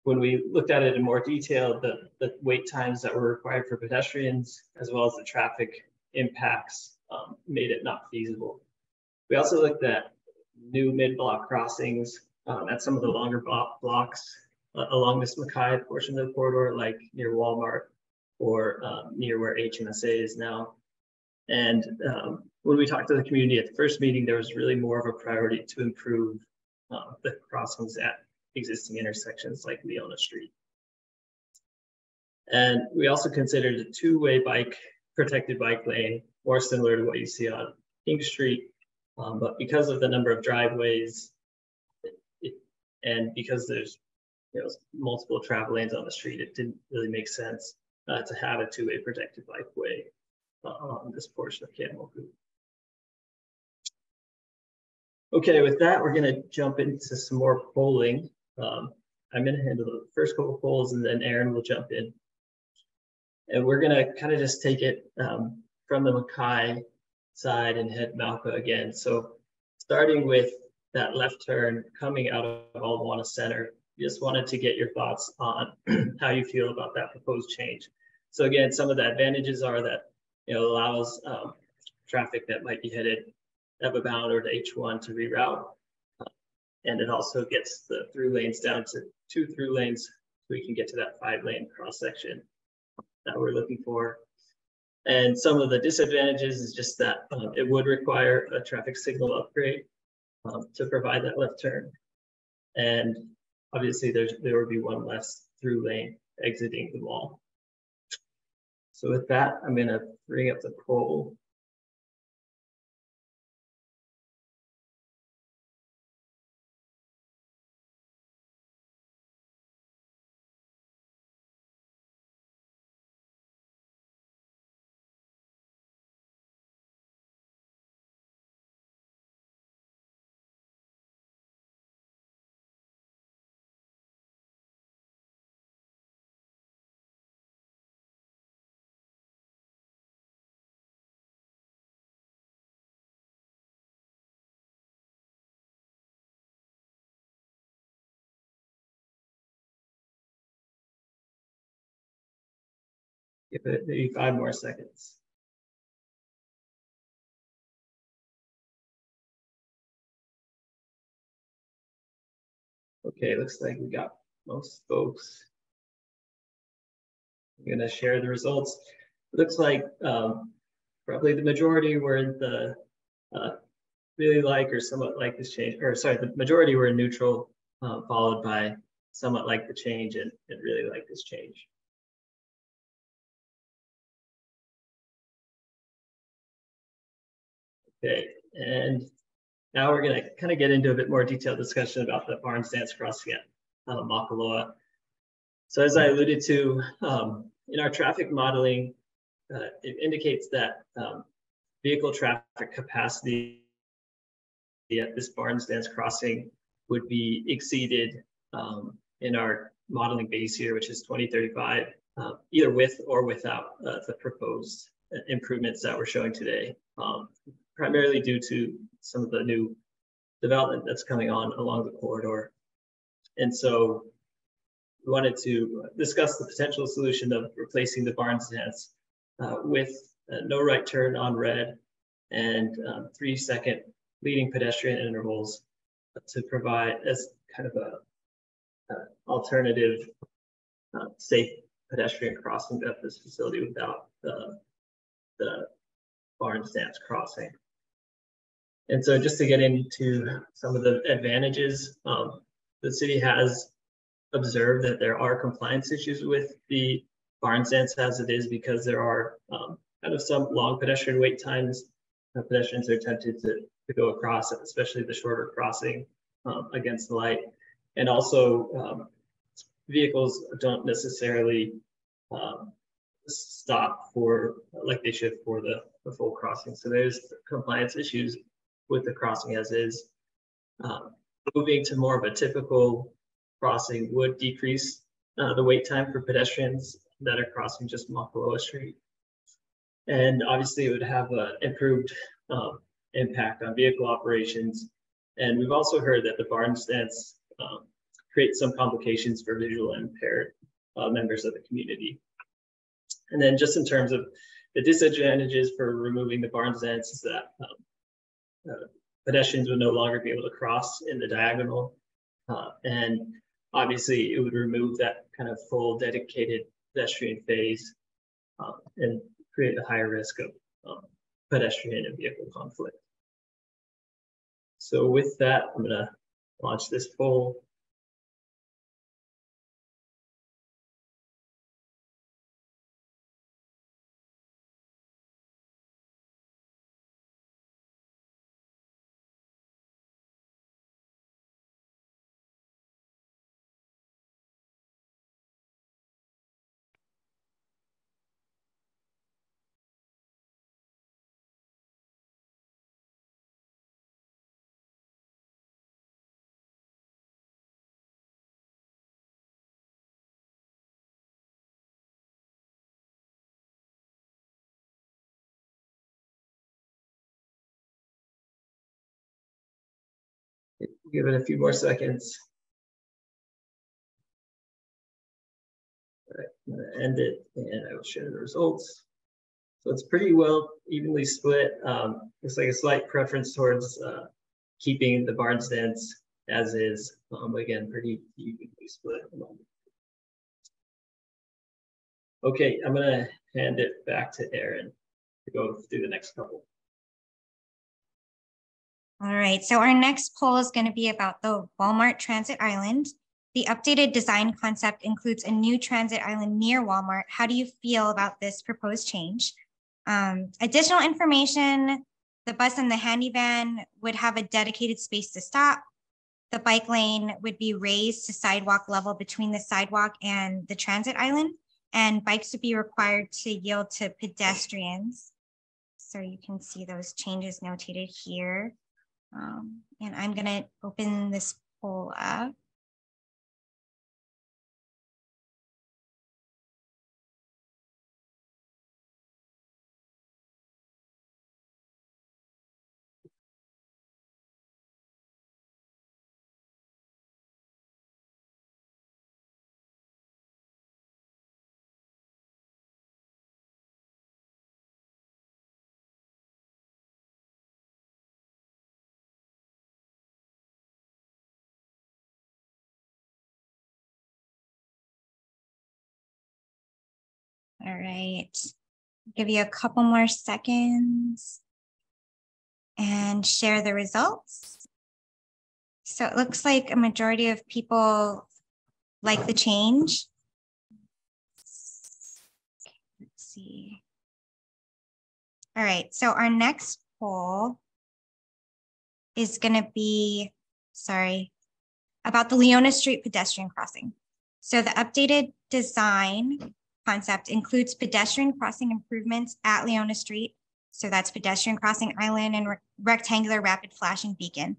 when we looked at it in more detail, the wait times that were required for pedestrians, as well as the traffic impacts, made it not feasible. We also looked at new mid-block crossings at some of the longer blocks along this Makai portion of the corridor, like near Walmart or near where HMSA is now. And when we talked to the community at the first meeting, there was really more of a priority to improve the crossings at existing intersections like Leona Street. And we also considered a 2-way protected bike lane, more similar to what you see on King Street. But because of the number of driveways and because there's multiple travel lanes on the street, it didn't really make sense to have a 2-way protected bikeway on this portion of Keʻeaumoku. Okay, with that, we're going to jump into some more polling. I'm going to handle the first couple of polls, and then Aaron will jump in. And we're going to kind of just take it from the Makai side and head Malpa again. So starting with that left turn coming out of Almoana Center, just wanted to get your thoughts on how you feel about that proposed change. So again, some of the advantages are that it allows traffic that might be headed bound or to H1 to reroute. And it also gets the through lanes down to 2 through lanes, so we can get to that 5-lane cross section that we're looking for. And some of the disadvantages is just that it would require a traffic signal upgrade to provide that left turn. And obviously there would be 1 less through lane exiting the mall. So with that, I'm going to bring up the poll. Give it maybe 5 more seconds. Okay, looks like we got most folks. I'm gonna share the results. It looks like probably the majority were the really like or somewhat like this change, or sorry, the majority were neutral, followed by somewhat like the change and really like this change. Okay, and now we're gonna kind of get into a bit more detailed discussion about the barn stance crossing at Makaloa. So as I alluded to, in our traffic modeling, it indicates that vehicle traffic capacity at this barn stance crossing would be exceeded in our modeling base year, which is 2035, either with or without the proposed improvements that we're showing today, primarily due to some of the new development that's coming on along the corridor. And so we wanted to discuss the potential solution of replacing the barn stance with no right turn on red and 3-second leading pedestrian intervals to provide as kind of a alternative safe pedestrian crossing at this facility without the barn stance crossing. And so just to get into some of the advantages, the city has observed that there are compliance issues with the barn stance as it is, because there are kind of some long pedestrian wait times. Pedestrians are tempted to go across, especially the shorter crossing against the light. And also vehicles don't necessarily stop for like they should for the full crossing. So there's compliance issues with the crossing as is. Moving to more of a typical crossing would decrease the wait time for pedestrians that are crossing just Makaloa Street. And obviously it would have an improved impact on vehicle operations. And we've also heard that the barn stance creates some complications for visually impaired members of the community. And then just in terms of the disadvantages for removing the barn stance is that pedestrians would no longer be able to cross in the diagonal. And obviously it would remove that kind of full dedicated pedestrian phase and create a higher risk of pedestrian and vehicle conflict. So with that, I'm gonna launch this poll. Give it a few more seconds. All right, I'm gonna end it and I will share the results. So it's pretty well evenly split. Looks like a slight preference towards keeping the barn stance as is. Again, pretty evenly split at the moment. Okay, I'm gonna hand it back to Erin to go through the next couple. All right, so our next poll is going to be about the Walmart Transit Island. The updated design concept includes a new transit island near Walmart. How do you feel about this proposed change? Additional information, the bus and the handy van would have a dedicated space to stop. The bike lane would be raised to sidewalk level between the sidewalk and the transit island, and bikes would be required to yield to pedestrians. So you can see those changes notated here. And I'm gonna open this poll up. All right, give you a couple more seconds and share the results. So it looks like a majority of people like the change. Let's see. All right, so our next poll is going to be, about the Leona Street pedestrian crossing. So the updated design concept includes pedestrian crossing improvements at Leona Street. So that's pedestrian crossing island and rectangular rapid flashing beacon.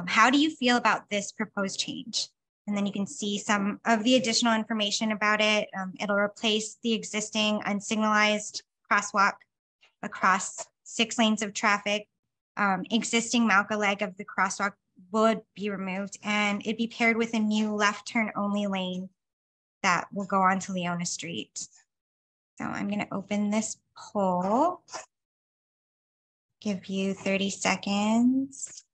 How do you feel about this proposed change? And then you can see some of the additional information about it. It'll replace the existing unsignalized crosswalk across 6 lanes of traffic. Existing Malka leg of the crosswalk would be removed, and it'd be paired with a new left turn only lane that will go onto Leona Street. So I'm going to open this poll, give you 30 seconds.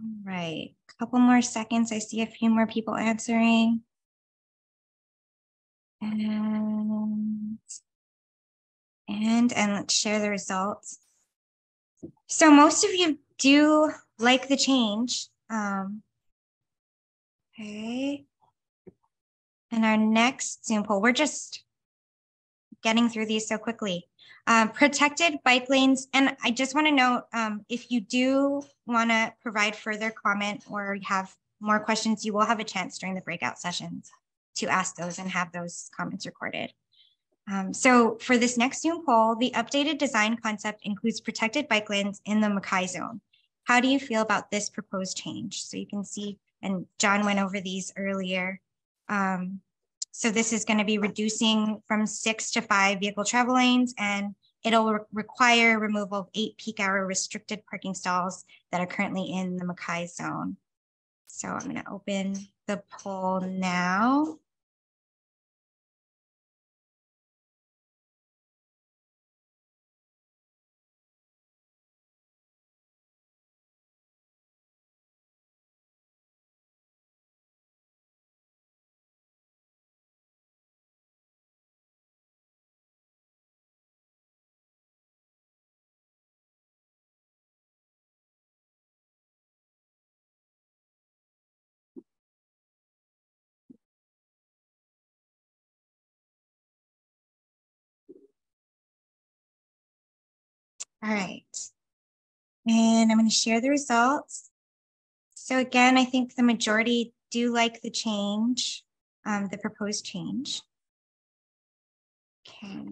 All right, a couple more seconds. I see a few more people answering. And let's share the results. So most of you do like the change. Okay. And our next Zoom poll, we're just getting through these so quickly. Protected bike lanes. And I just want to note, if you do want to provide further comment or have more questions, you will have a chance during the breakout sessions to ask those and have those comments recorded. So for this next Zoom poll, the updated design concept includes protected bike lanes in the Mackay zone. How do you feel about this proposed change? So you can see, and John went over these earlier. So this is going to be reducing from 6 to 5 vehicle travel lanes, and it'll require removal of 8 peak hour restricted parking stalls that are currently in the Mackay zone. So I'm going to open the poll now. All right, and I'm going to share the results. So again, I think the majority do like the change, the proposed change. Okay,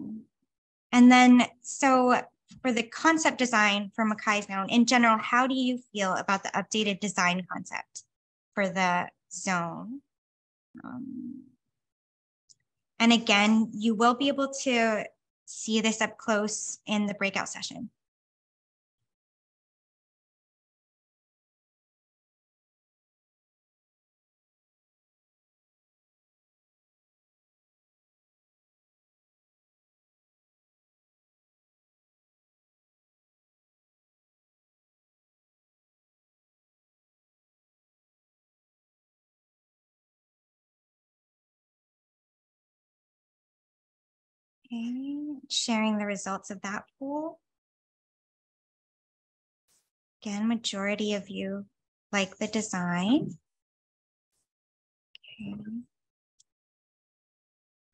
and then so for the concept design for Mackay zone in general, how do you feel about the updated design concept for the zone? And again, you will be able to see this up close in the breakout session. Okay, sharing the results of that poll. Again, majority of you like the design. Okay.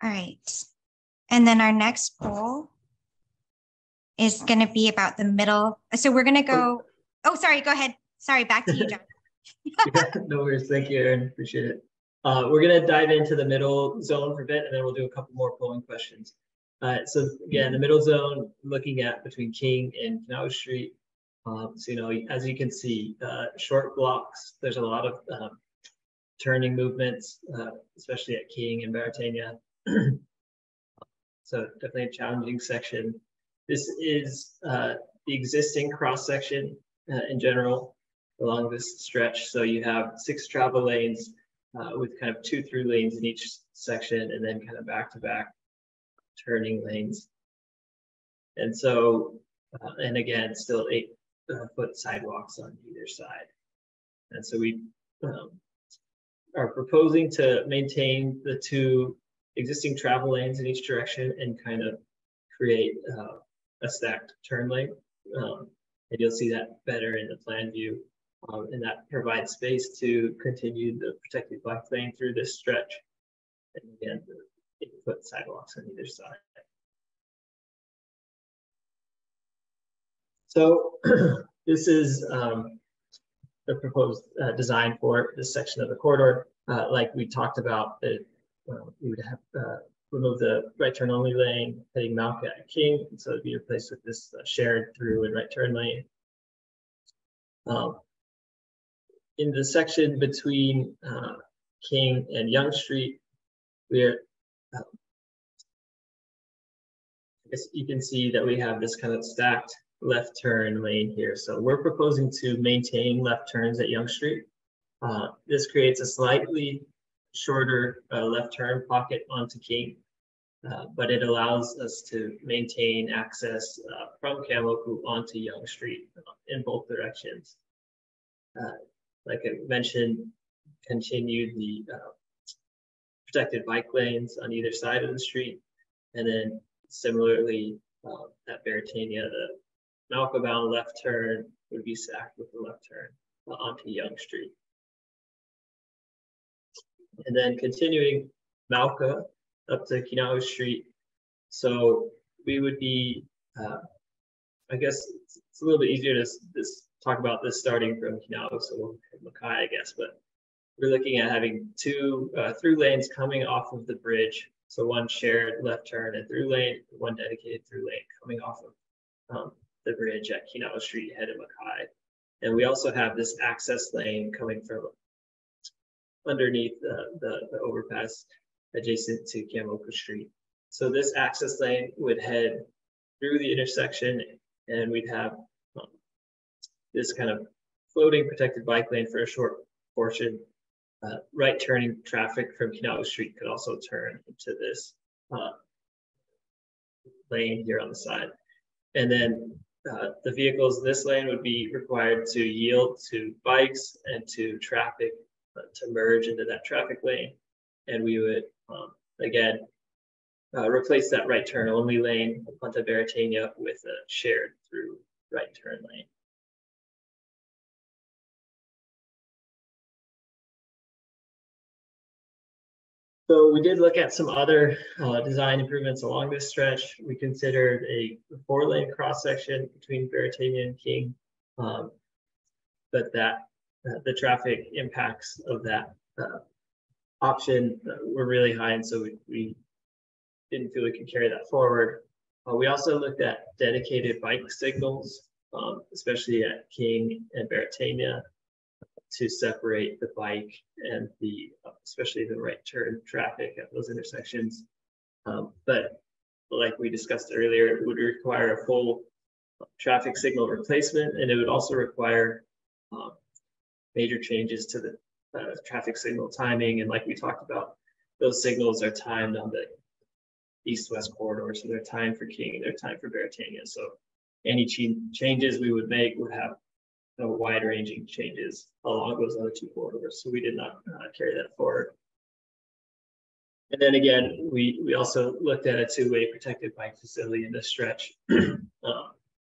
All right. And then our next poll is going to be about the middle. So we're going to go, oh, sorry, go ahead. Sorry, back to you, John. Yeah, no worries. Thank you, Erin. Appreciate it. We're going to dive into the middle zone for a bit, and then we'll do a couple more polling questions. So again, the middle zone, looking at between King and Keʻeaumoku Street. So, you know, as you can see, short blocks, there's a lot of turning movements, especially at King and Baratania. So definitely a challenging section. This is the existing cross-section in general along this stretch. So you have 6 travel lanes with kind of 2 through lanes in each section, and then kind of back-to-back turning lanes. And so, and again, still 8-foot sidewalks on either side. And so we are proposing to maintain the 2 existing travel lanes in each direction and kind of create a stacked turn lane. And you'll see that better in the plan view. And that provides space to continue the protected bike lane through this stretch. And again, the 8-foot sidewalks on either side. So this is the proposed design for this section of the corridor. Like we talked about, we would have remove the right turn only lane heading Malka at King, and so it'd be replaced with this shared through and right turn lane. In the section between King and Young Street, we're I guess you can see that we have this kind of stacked left turn lane here. So we're proposing to maintain left turns at Young Street. This creates a slightly shorter left turn pocket onto King, but it allows us to maintain access from Keʻeaumoku onto Young Street in both directions. Like I mentioned, continue the protected bike lanes on either side of the street, and then similarly at Beretania, the Malka bound left turn would be stacked with the left turn onto Young Street. And then continuing Malka up to Kinaʻu Street. So we would be, I guess it's a little bit easier to talk about this starting from Kinaʻu, so Makai, I guess, but we're looking at having 2 through lanes coming off of the bridge. So one shared left turn and through lane, one dedicated through lane coming off of the bridge at Kinaʻu Street head of Makai. And we also have this access lane coming from underneath the overpass adjacent to Keʻeaumoku Street. So this access lane would head through the intersection, and we'd have this kind of floating protected bike lane for a short portion. Right turning traffic from Kinaʻu Street could also turn into this lane here on the side. And then the vehicles in this lane would be required to yield to bikes and to traffic to merge into that traffic lane. And we would, again, replace that right turn only lane onto Beretania with a shared through right turn lane. So we did look at some other design improvements along this stretch. We considered a 4-lane cross section between Beretania and King, but that the traffic impacts of that option were really high, and so we didn't feel we could carry that forward. We also looked at dedicated bike signals, especially at King and Beretania, to separate the bike and the especially the right turn traffic at those intersections. But like we discussed earlier, it would require a full traffic signal replacement, and it would also require major changes to the traffic signal timing. And like we talked about, those signals are timed on the east-west corridor, so they're timed for King and they're timed for Beretania. So any changes we would make would have wide-ranging changes along those other 2 corridors, so we did not carry that forward. And then again, we also looked at a 2-way protected bike facility in this stretch,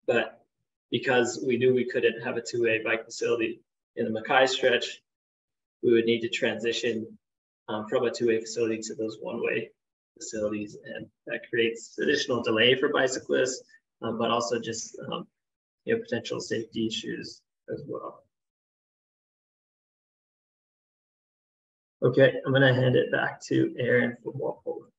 but because we knew we couldn't have a 2-way bike facility in the Makai stretch, we would need to transition from a 2-way facility to those 1-way facilities, and that creates additional delay for bicyclists, but also just potential safety issues as well. Okay, I'm going to hand it back to Erin for more polling.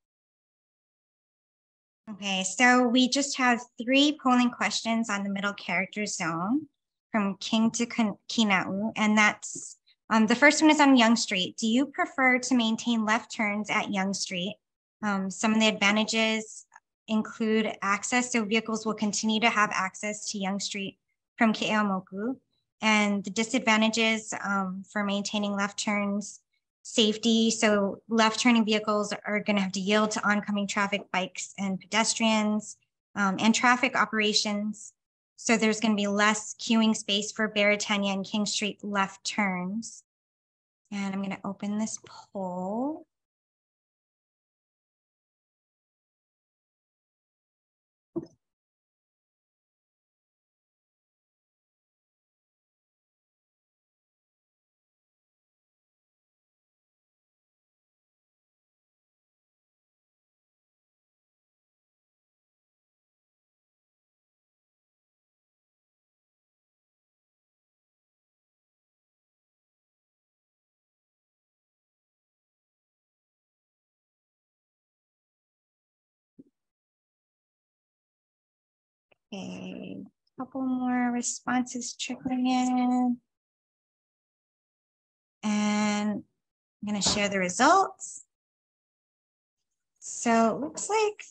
Okay, so we just have 3 polling questions on the middle character zone from King to Kinaʻu, and that's the first one is on Young Street. Do you prefer to maintain left turns at Young Street? Some of the advantages include access. So vehicles will continue to have access to Yonge Street from Keʻeaumoku. And the disadvantages for maintaining left turns, safety. So left turning vehicles are going to have to yield to oncoming traffic, bikes and pedestrians, and traffic operations. So there's going to be less queuing space for Beretania and King Street left turns. And I'm going to open this poll. Okay, a couple more responses trickling in. And I'm going to share the results. So it looks like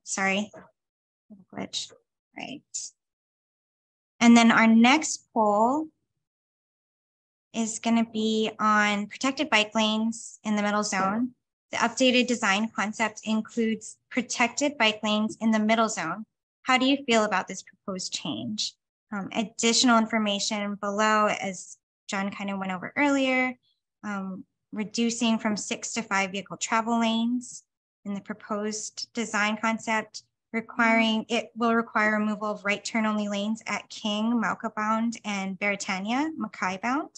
sorry, glitch, right. And then our next poll is going to be on protected bike lanes in the middle zone. The updated design concept includes protected bike lanes in the middle zone. How do you feel about this proposed change? Additional information below, as John kind of went over earlier, reducing from 6 to 5 vehicle travel lanes in the proposed design concept, it will require removal of right turn only lanes at King, Mauka bound, and Beretania, Mackay bound,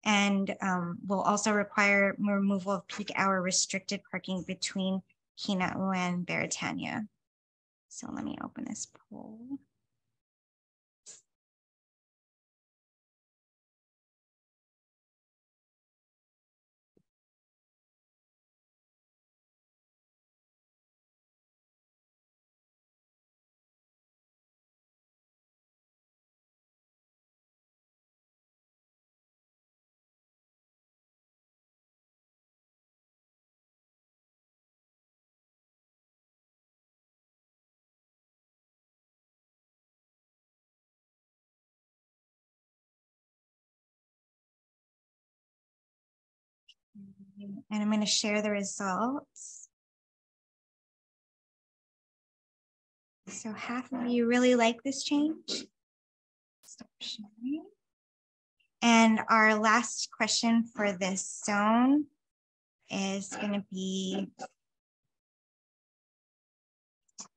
and will also require removal of peak hour restricted parking between Kina'u and Beretania. So let me open this poll. And I'm going to share the results. So half of you really like this change. Stop sharing. And our last question for this zone is going to be,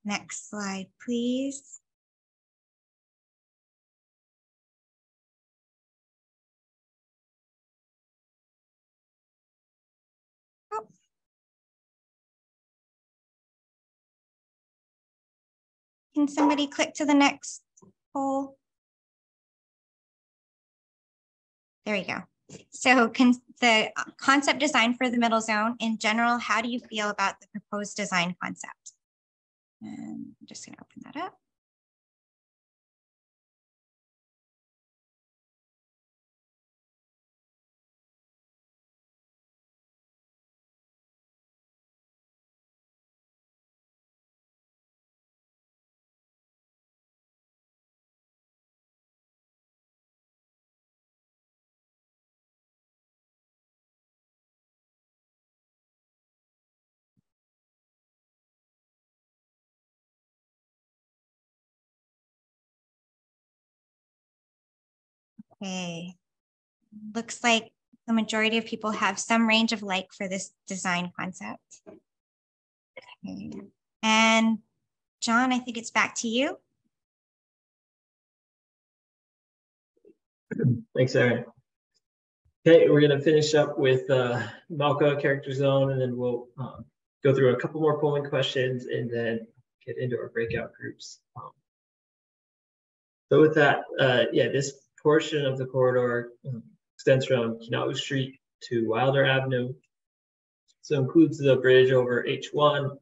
next slide, please. Oh. Can somebody click to the next poll? There we go. So the concept design for the middle zone in general, how do you feel about the proposed design concept? And I'm just going to open that up. Okay, looks like the majority of people have some range of like for this design concept. Okay. And John, I think it's back to you. Thanks, Erin. Okay, we're going to finish up with Mauka character zone, and then we'll go through a couple more polling questions and then get into our breakout groups. So with that, yeah, this portion of the corridor extends from Kina'u Street to Wilder Avenue. So includes the bridge over H1,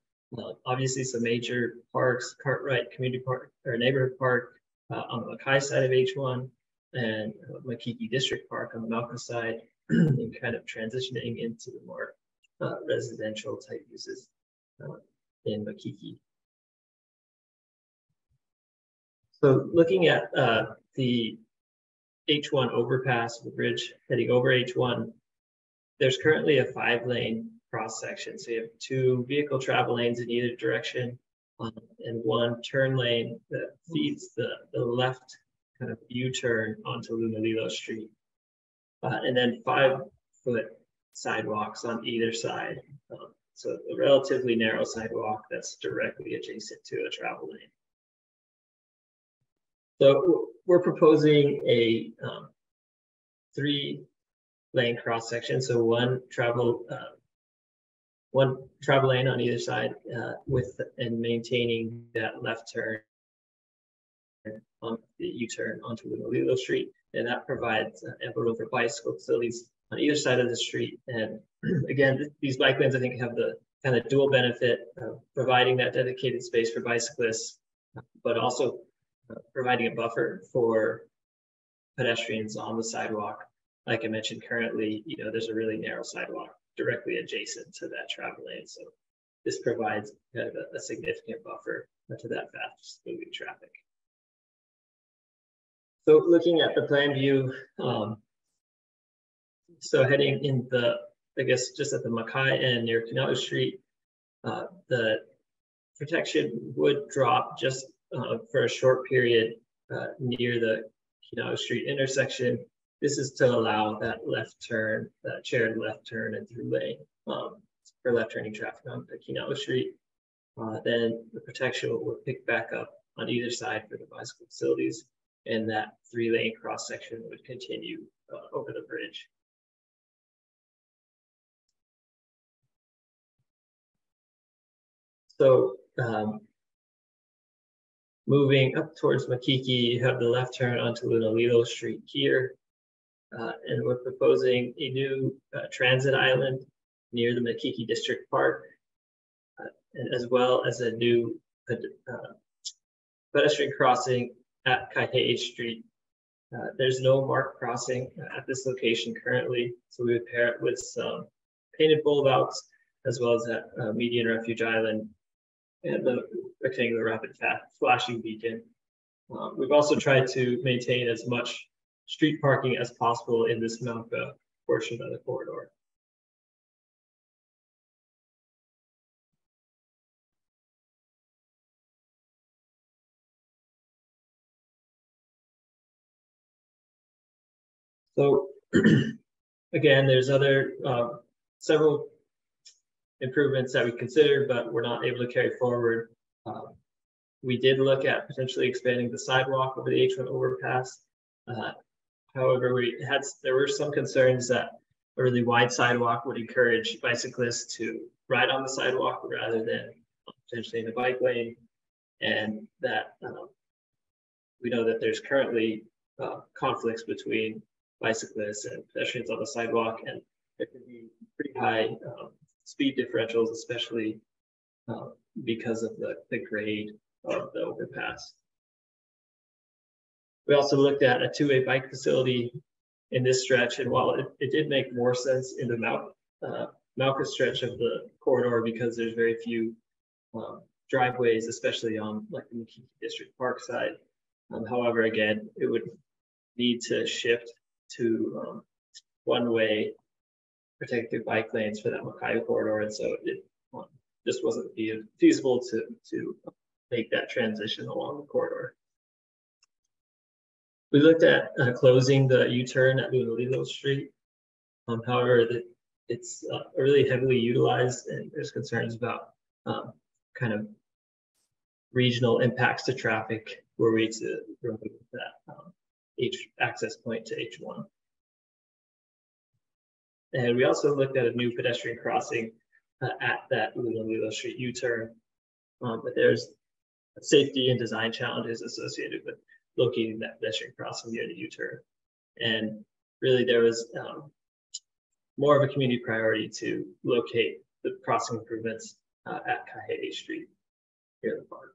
obviously some major parks, Cartwright Community Park or Neighborhood Park on the Mackay side of H1, and Makiki District Park on the Mauka side. and kind of transitioning into the more residential type uses in Makiki. So looking at the H1 overpass, the bridge heading over H1, there's currently a 5-lane cross section. So you have 2 vehicle travel lanes in either direction and 1 turn lane that feeds the left kind of U-turn onto Lunalilo Street. And then 5-foot sidewalks on either side. So a relatively narrow sidewalk that's directly adjacent to a travel lane. So we're proposing a 3-lane cross section. So one travel lane on either side and maintaining that left turn on the U-turn onto Lunalilo Street. And that provides ample room for bicycle facilities on either side of the street. And again, these bike lanes, I think, have the kind of dual benefit of providing that dedicated space for bicyclists, but also providing a buffer for pedestrians on the sidewalk. Like I mentioned, currently, there's a really narrow sidewalk directly adjacent to that travel lane. So this provides kind of a significant buffer to that fast moving traffic. So looking at the plan view, so heading in I guess just at the Makai end near Keʻeaumoku Street, the protection would drop just for a short period near the Keʻeaumoku Street intersection. This is to allow that left turn, that shared left turn and through lane for left turning traffic on Keʻeaumoku Street. Then the protection will pick back up on either side for the bicycle facilities, and that 3-lane cross section would continue over the bridge. So moving up towards Makiki, you have the left turn onto Lunalilo Street here. And we're proposing a new transit island near the Makiki District Park, and as well as a new pedestrian crossing at Keʻeaumoku Street. There's no marked crossing at this location currently, so we would pair it with some painted bulldozers, as well as that median refuge island and the rectangular rapid flashing beacon. We've also tried to maintain as much street parking as possible in this Mauka portion of the corridor. So again, there's other several improvements that we considered, but we're not able to carry forward. We did look at potentially expanding the sidewalk over the H1 overpass. However, there were some concerns that a really wide sidewalk would encourage bicyclists to ride on the sidewalk rather than potentially in the bike lane, and that we know that there's currently conflicts between bicyclists and pedestrians on the sidewalk, and there can be pretty high speed differentials, especially because of the grade of the overpass. We also looked at a 2-way bike facility in this stretch, and while it did make more sense in the Mauka stretch of the corridor because there's very few driveways, especially on like the Makiki District Park side. However, again, it would need to shift to 1-way protected bike lanes for that Makai corridor, and so it just wasn't feasible to make that transition along the corridor. We looked at closing the U-turn at Lunalilo Street. However, it's really heavily utilized, and there's concerns about kind of regional impacts to traffic were we to remove that access point to H1. And we also looked at a new pedestrian crossing at that Lunalilo Street U-turn, but there's safety and design challenges associated with locating that pedestrian crossing near the U-turn. And really there was more of a community priority to locate the crossing improvements at Keʻeaumoku Street near the park.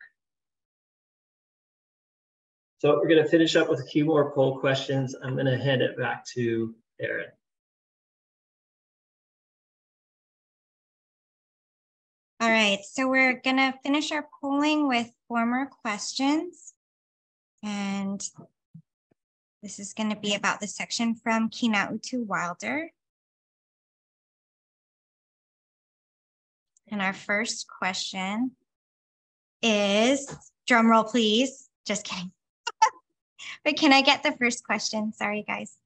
So we're going to finish up with a few more poll questions. I'm going to hand it back to Aaron. All right, so we're gonna finish our polling with 4 more questions. And this is gonna be about the section from Keʻeaumoku to Wilder. And our first question is, drum roll please, just kidding. But can I get the first question? Sorry, guys.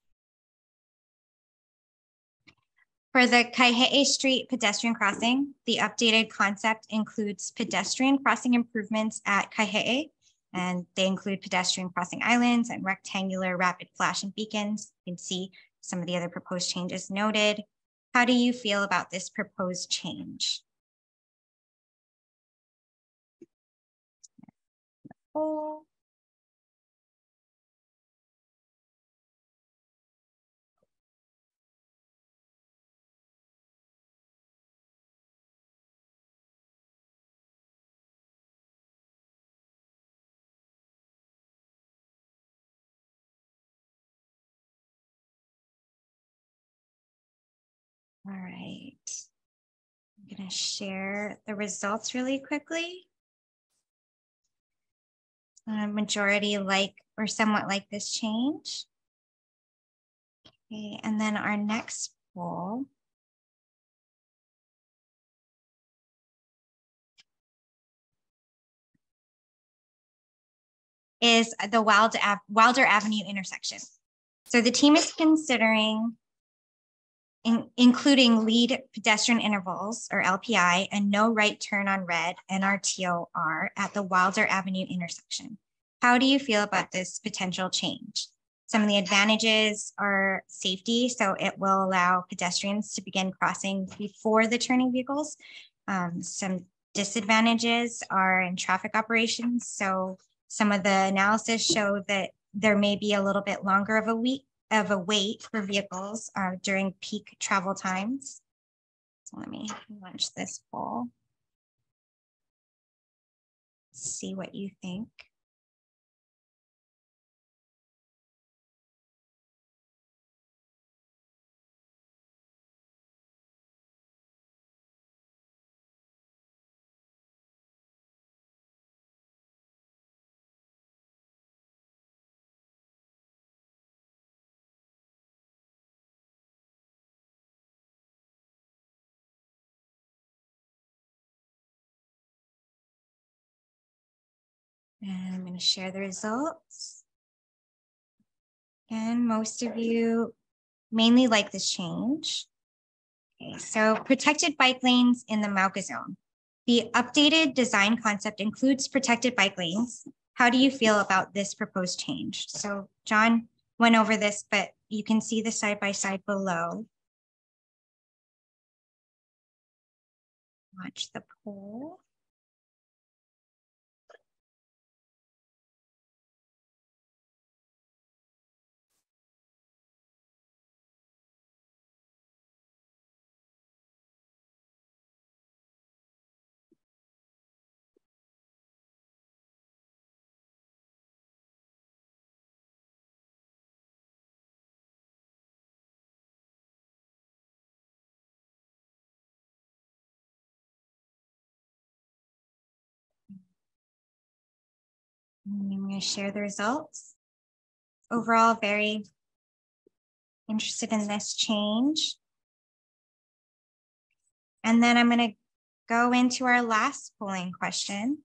For the Kaihee Street pedestrian crossing, the updated concept includes pedestrian crossing improvements at Kaihee, and they include pedestrian crossing islands and rectangular rapid flashing beacons. You can see some of the other proposed changes noted. How do you feel about this proposed change? Oh. All right, I'm gonna share the results really quickly. Majority like or somewhat like this change. Okay, and then our next poll is the Wilder Avenue intersection. So the team is considering including lead pedestrian intervals or LPI and no right turn on red NRTOR at the Wilder Avenue intersection. How do you feel about this potential change? Some of the advantages are safety, so it will allow pedestrians to begin crossing before the turning vehicles. Some disadvantages are in traffic operations. So some of the analysis show that there may be a little bit longer of a wait for vehicles during peak travel times. So let me launch this poll. See what you think. And I'm going to share the results. And most of you mainly like this change. Okay, so protected bike lanes in the Mauka zone. The updated design concept includes protected bike lanes. How do you feel about this proposed change? So John went over this, but you can see the side-by-side below. Watch the poll. And I'm going to share the results. Overall, very interested in this change. And then I'm going to go into our last polling question.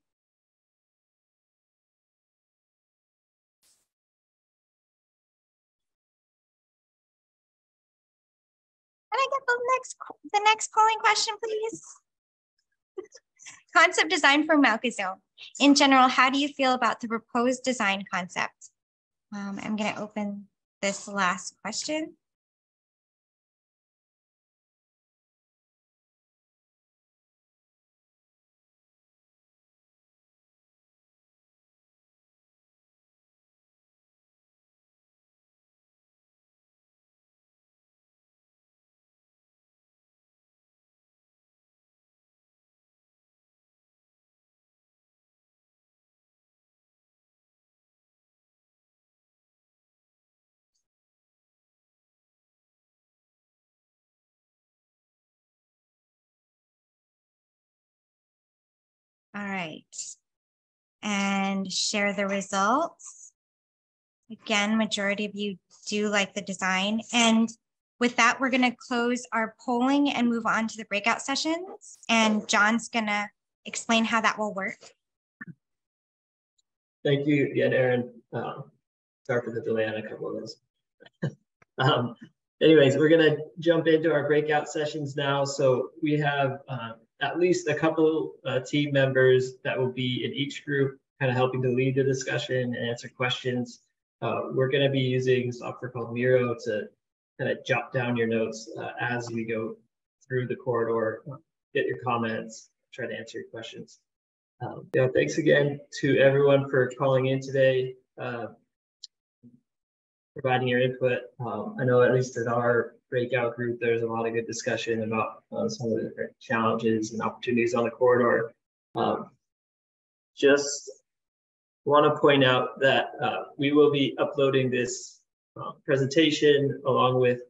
Can I get the next polling question, please? Concept design for Mauka zone. In general, how do you feel about the proposed design concept? I'm going to open this last question. All right. And share the results. Again, majority of you do like the design. And with that, we're going to close our polling and move on to the breakout sessions. And John's going to explain how that will work. Thank you again, Erin. Sorry for the delay on a couple of those. Anyways, we're going to jump into our breakout sessions now. So we have at least a couple team members that will be in each group, kind of helping to lead the discussion and answer questions. We're going to be using software called Miro to kind of jot down your notes as we go through the corridor, get your comments, try to answer your questions. Yeah, thanks again to everyone for calling in today, providing your input. I know at least in our breakout group, there's a lot of good discussion about some of the different challenges and opportunities on the corridor. Just want to point out that we will be uploading this presentation along with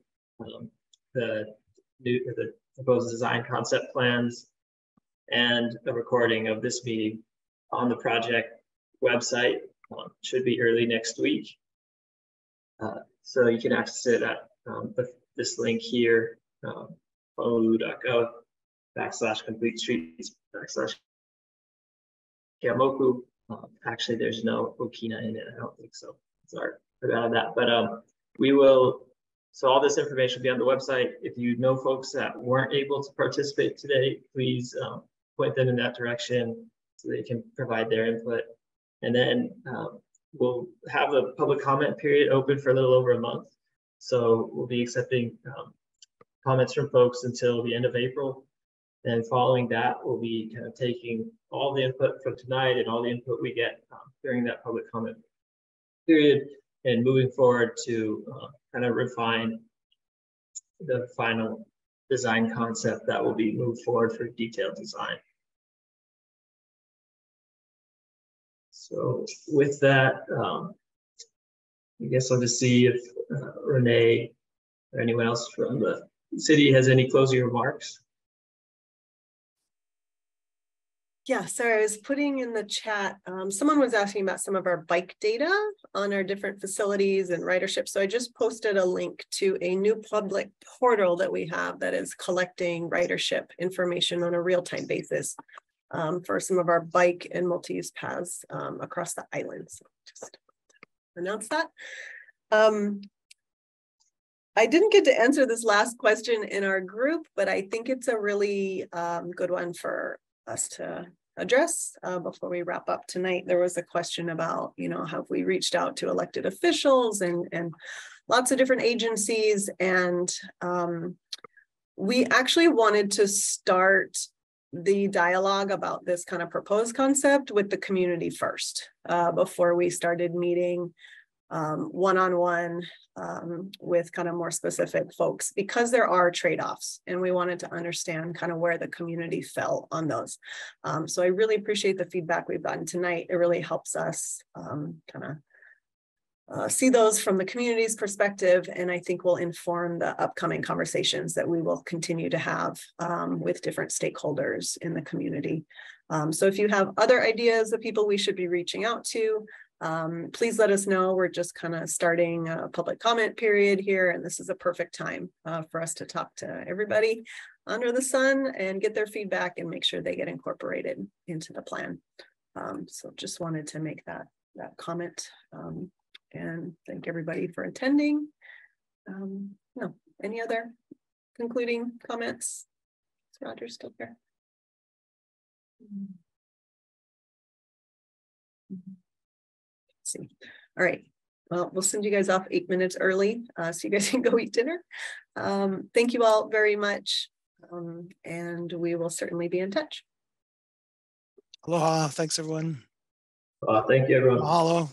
the proposed design concept plans and a recording of this meeting on the project website. Should be early next week. So you can access it at this link here, honolulu.gov/complete streets /Keʻeaumoku. Actually, there's no Okina in it. I don't think so. Sorry, forgot that. But we will. So all this information will be on the website. If you know folks that weren't able to participate today, please point them in that direction so they can provide their input. And then we'll have the public comment period open for a little over a month. So we'll be accepting comments from folks until the end of April. And following that, we'll be kind of taking all the input from tonight and all the input we get during that public comment period and moving forward to kind of refine the final design concept that will be moved forward for detailed design. So with that, I guess I'll just see if Renee or anyone else from the city has any closing remarks. Yeah, sorry, I was putting in the chat, someone was asking about some of our bike data on our different facilities and ridership. So I just posted a link to a new public portal that we have that is collecting ridership information on a real-time basis for some of our bike and multi-use paths across the island. So just announce that. I didn't get to answer this last question in our group, but I think it's a really good one for us to address before we wrap up tonight. There was a question about, you know, have we reached out to elected officials and lots of different agencies, and we actually wanted to start the dialogue about this kind of proposed concept with the community first before we started meeting one-on-one with kind of more specific folks, because there are trade-offs and we wanted to understand kind of where the community fell on those. So I really appreciate the feedback we've gotten tonight. It really helps us kind of see those from the community's perspective, and I think will inform the upcoming conversations that we will continue to have with different stakeholders in the community. So if you have other ideas of people we should be reaching out to, please let us know. We're just kind of starting a public comment period here, and this is a perfect time for us to talk to everybody under the sun and get their feedback and make sure they get incorporated into the plan. So just wanted to make that comment and thank everybody for attending. No, any other concluding comments? Is Roger still here? See. All right. Well, we'll send you guys off 8 minutes early so you guys can go eat dinner. Thank you all very much. And we will certainly be in touch. Aloha. Thanks, everyone. Thank you, everyone. Mahalo.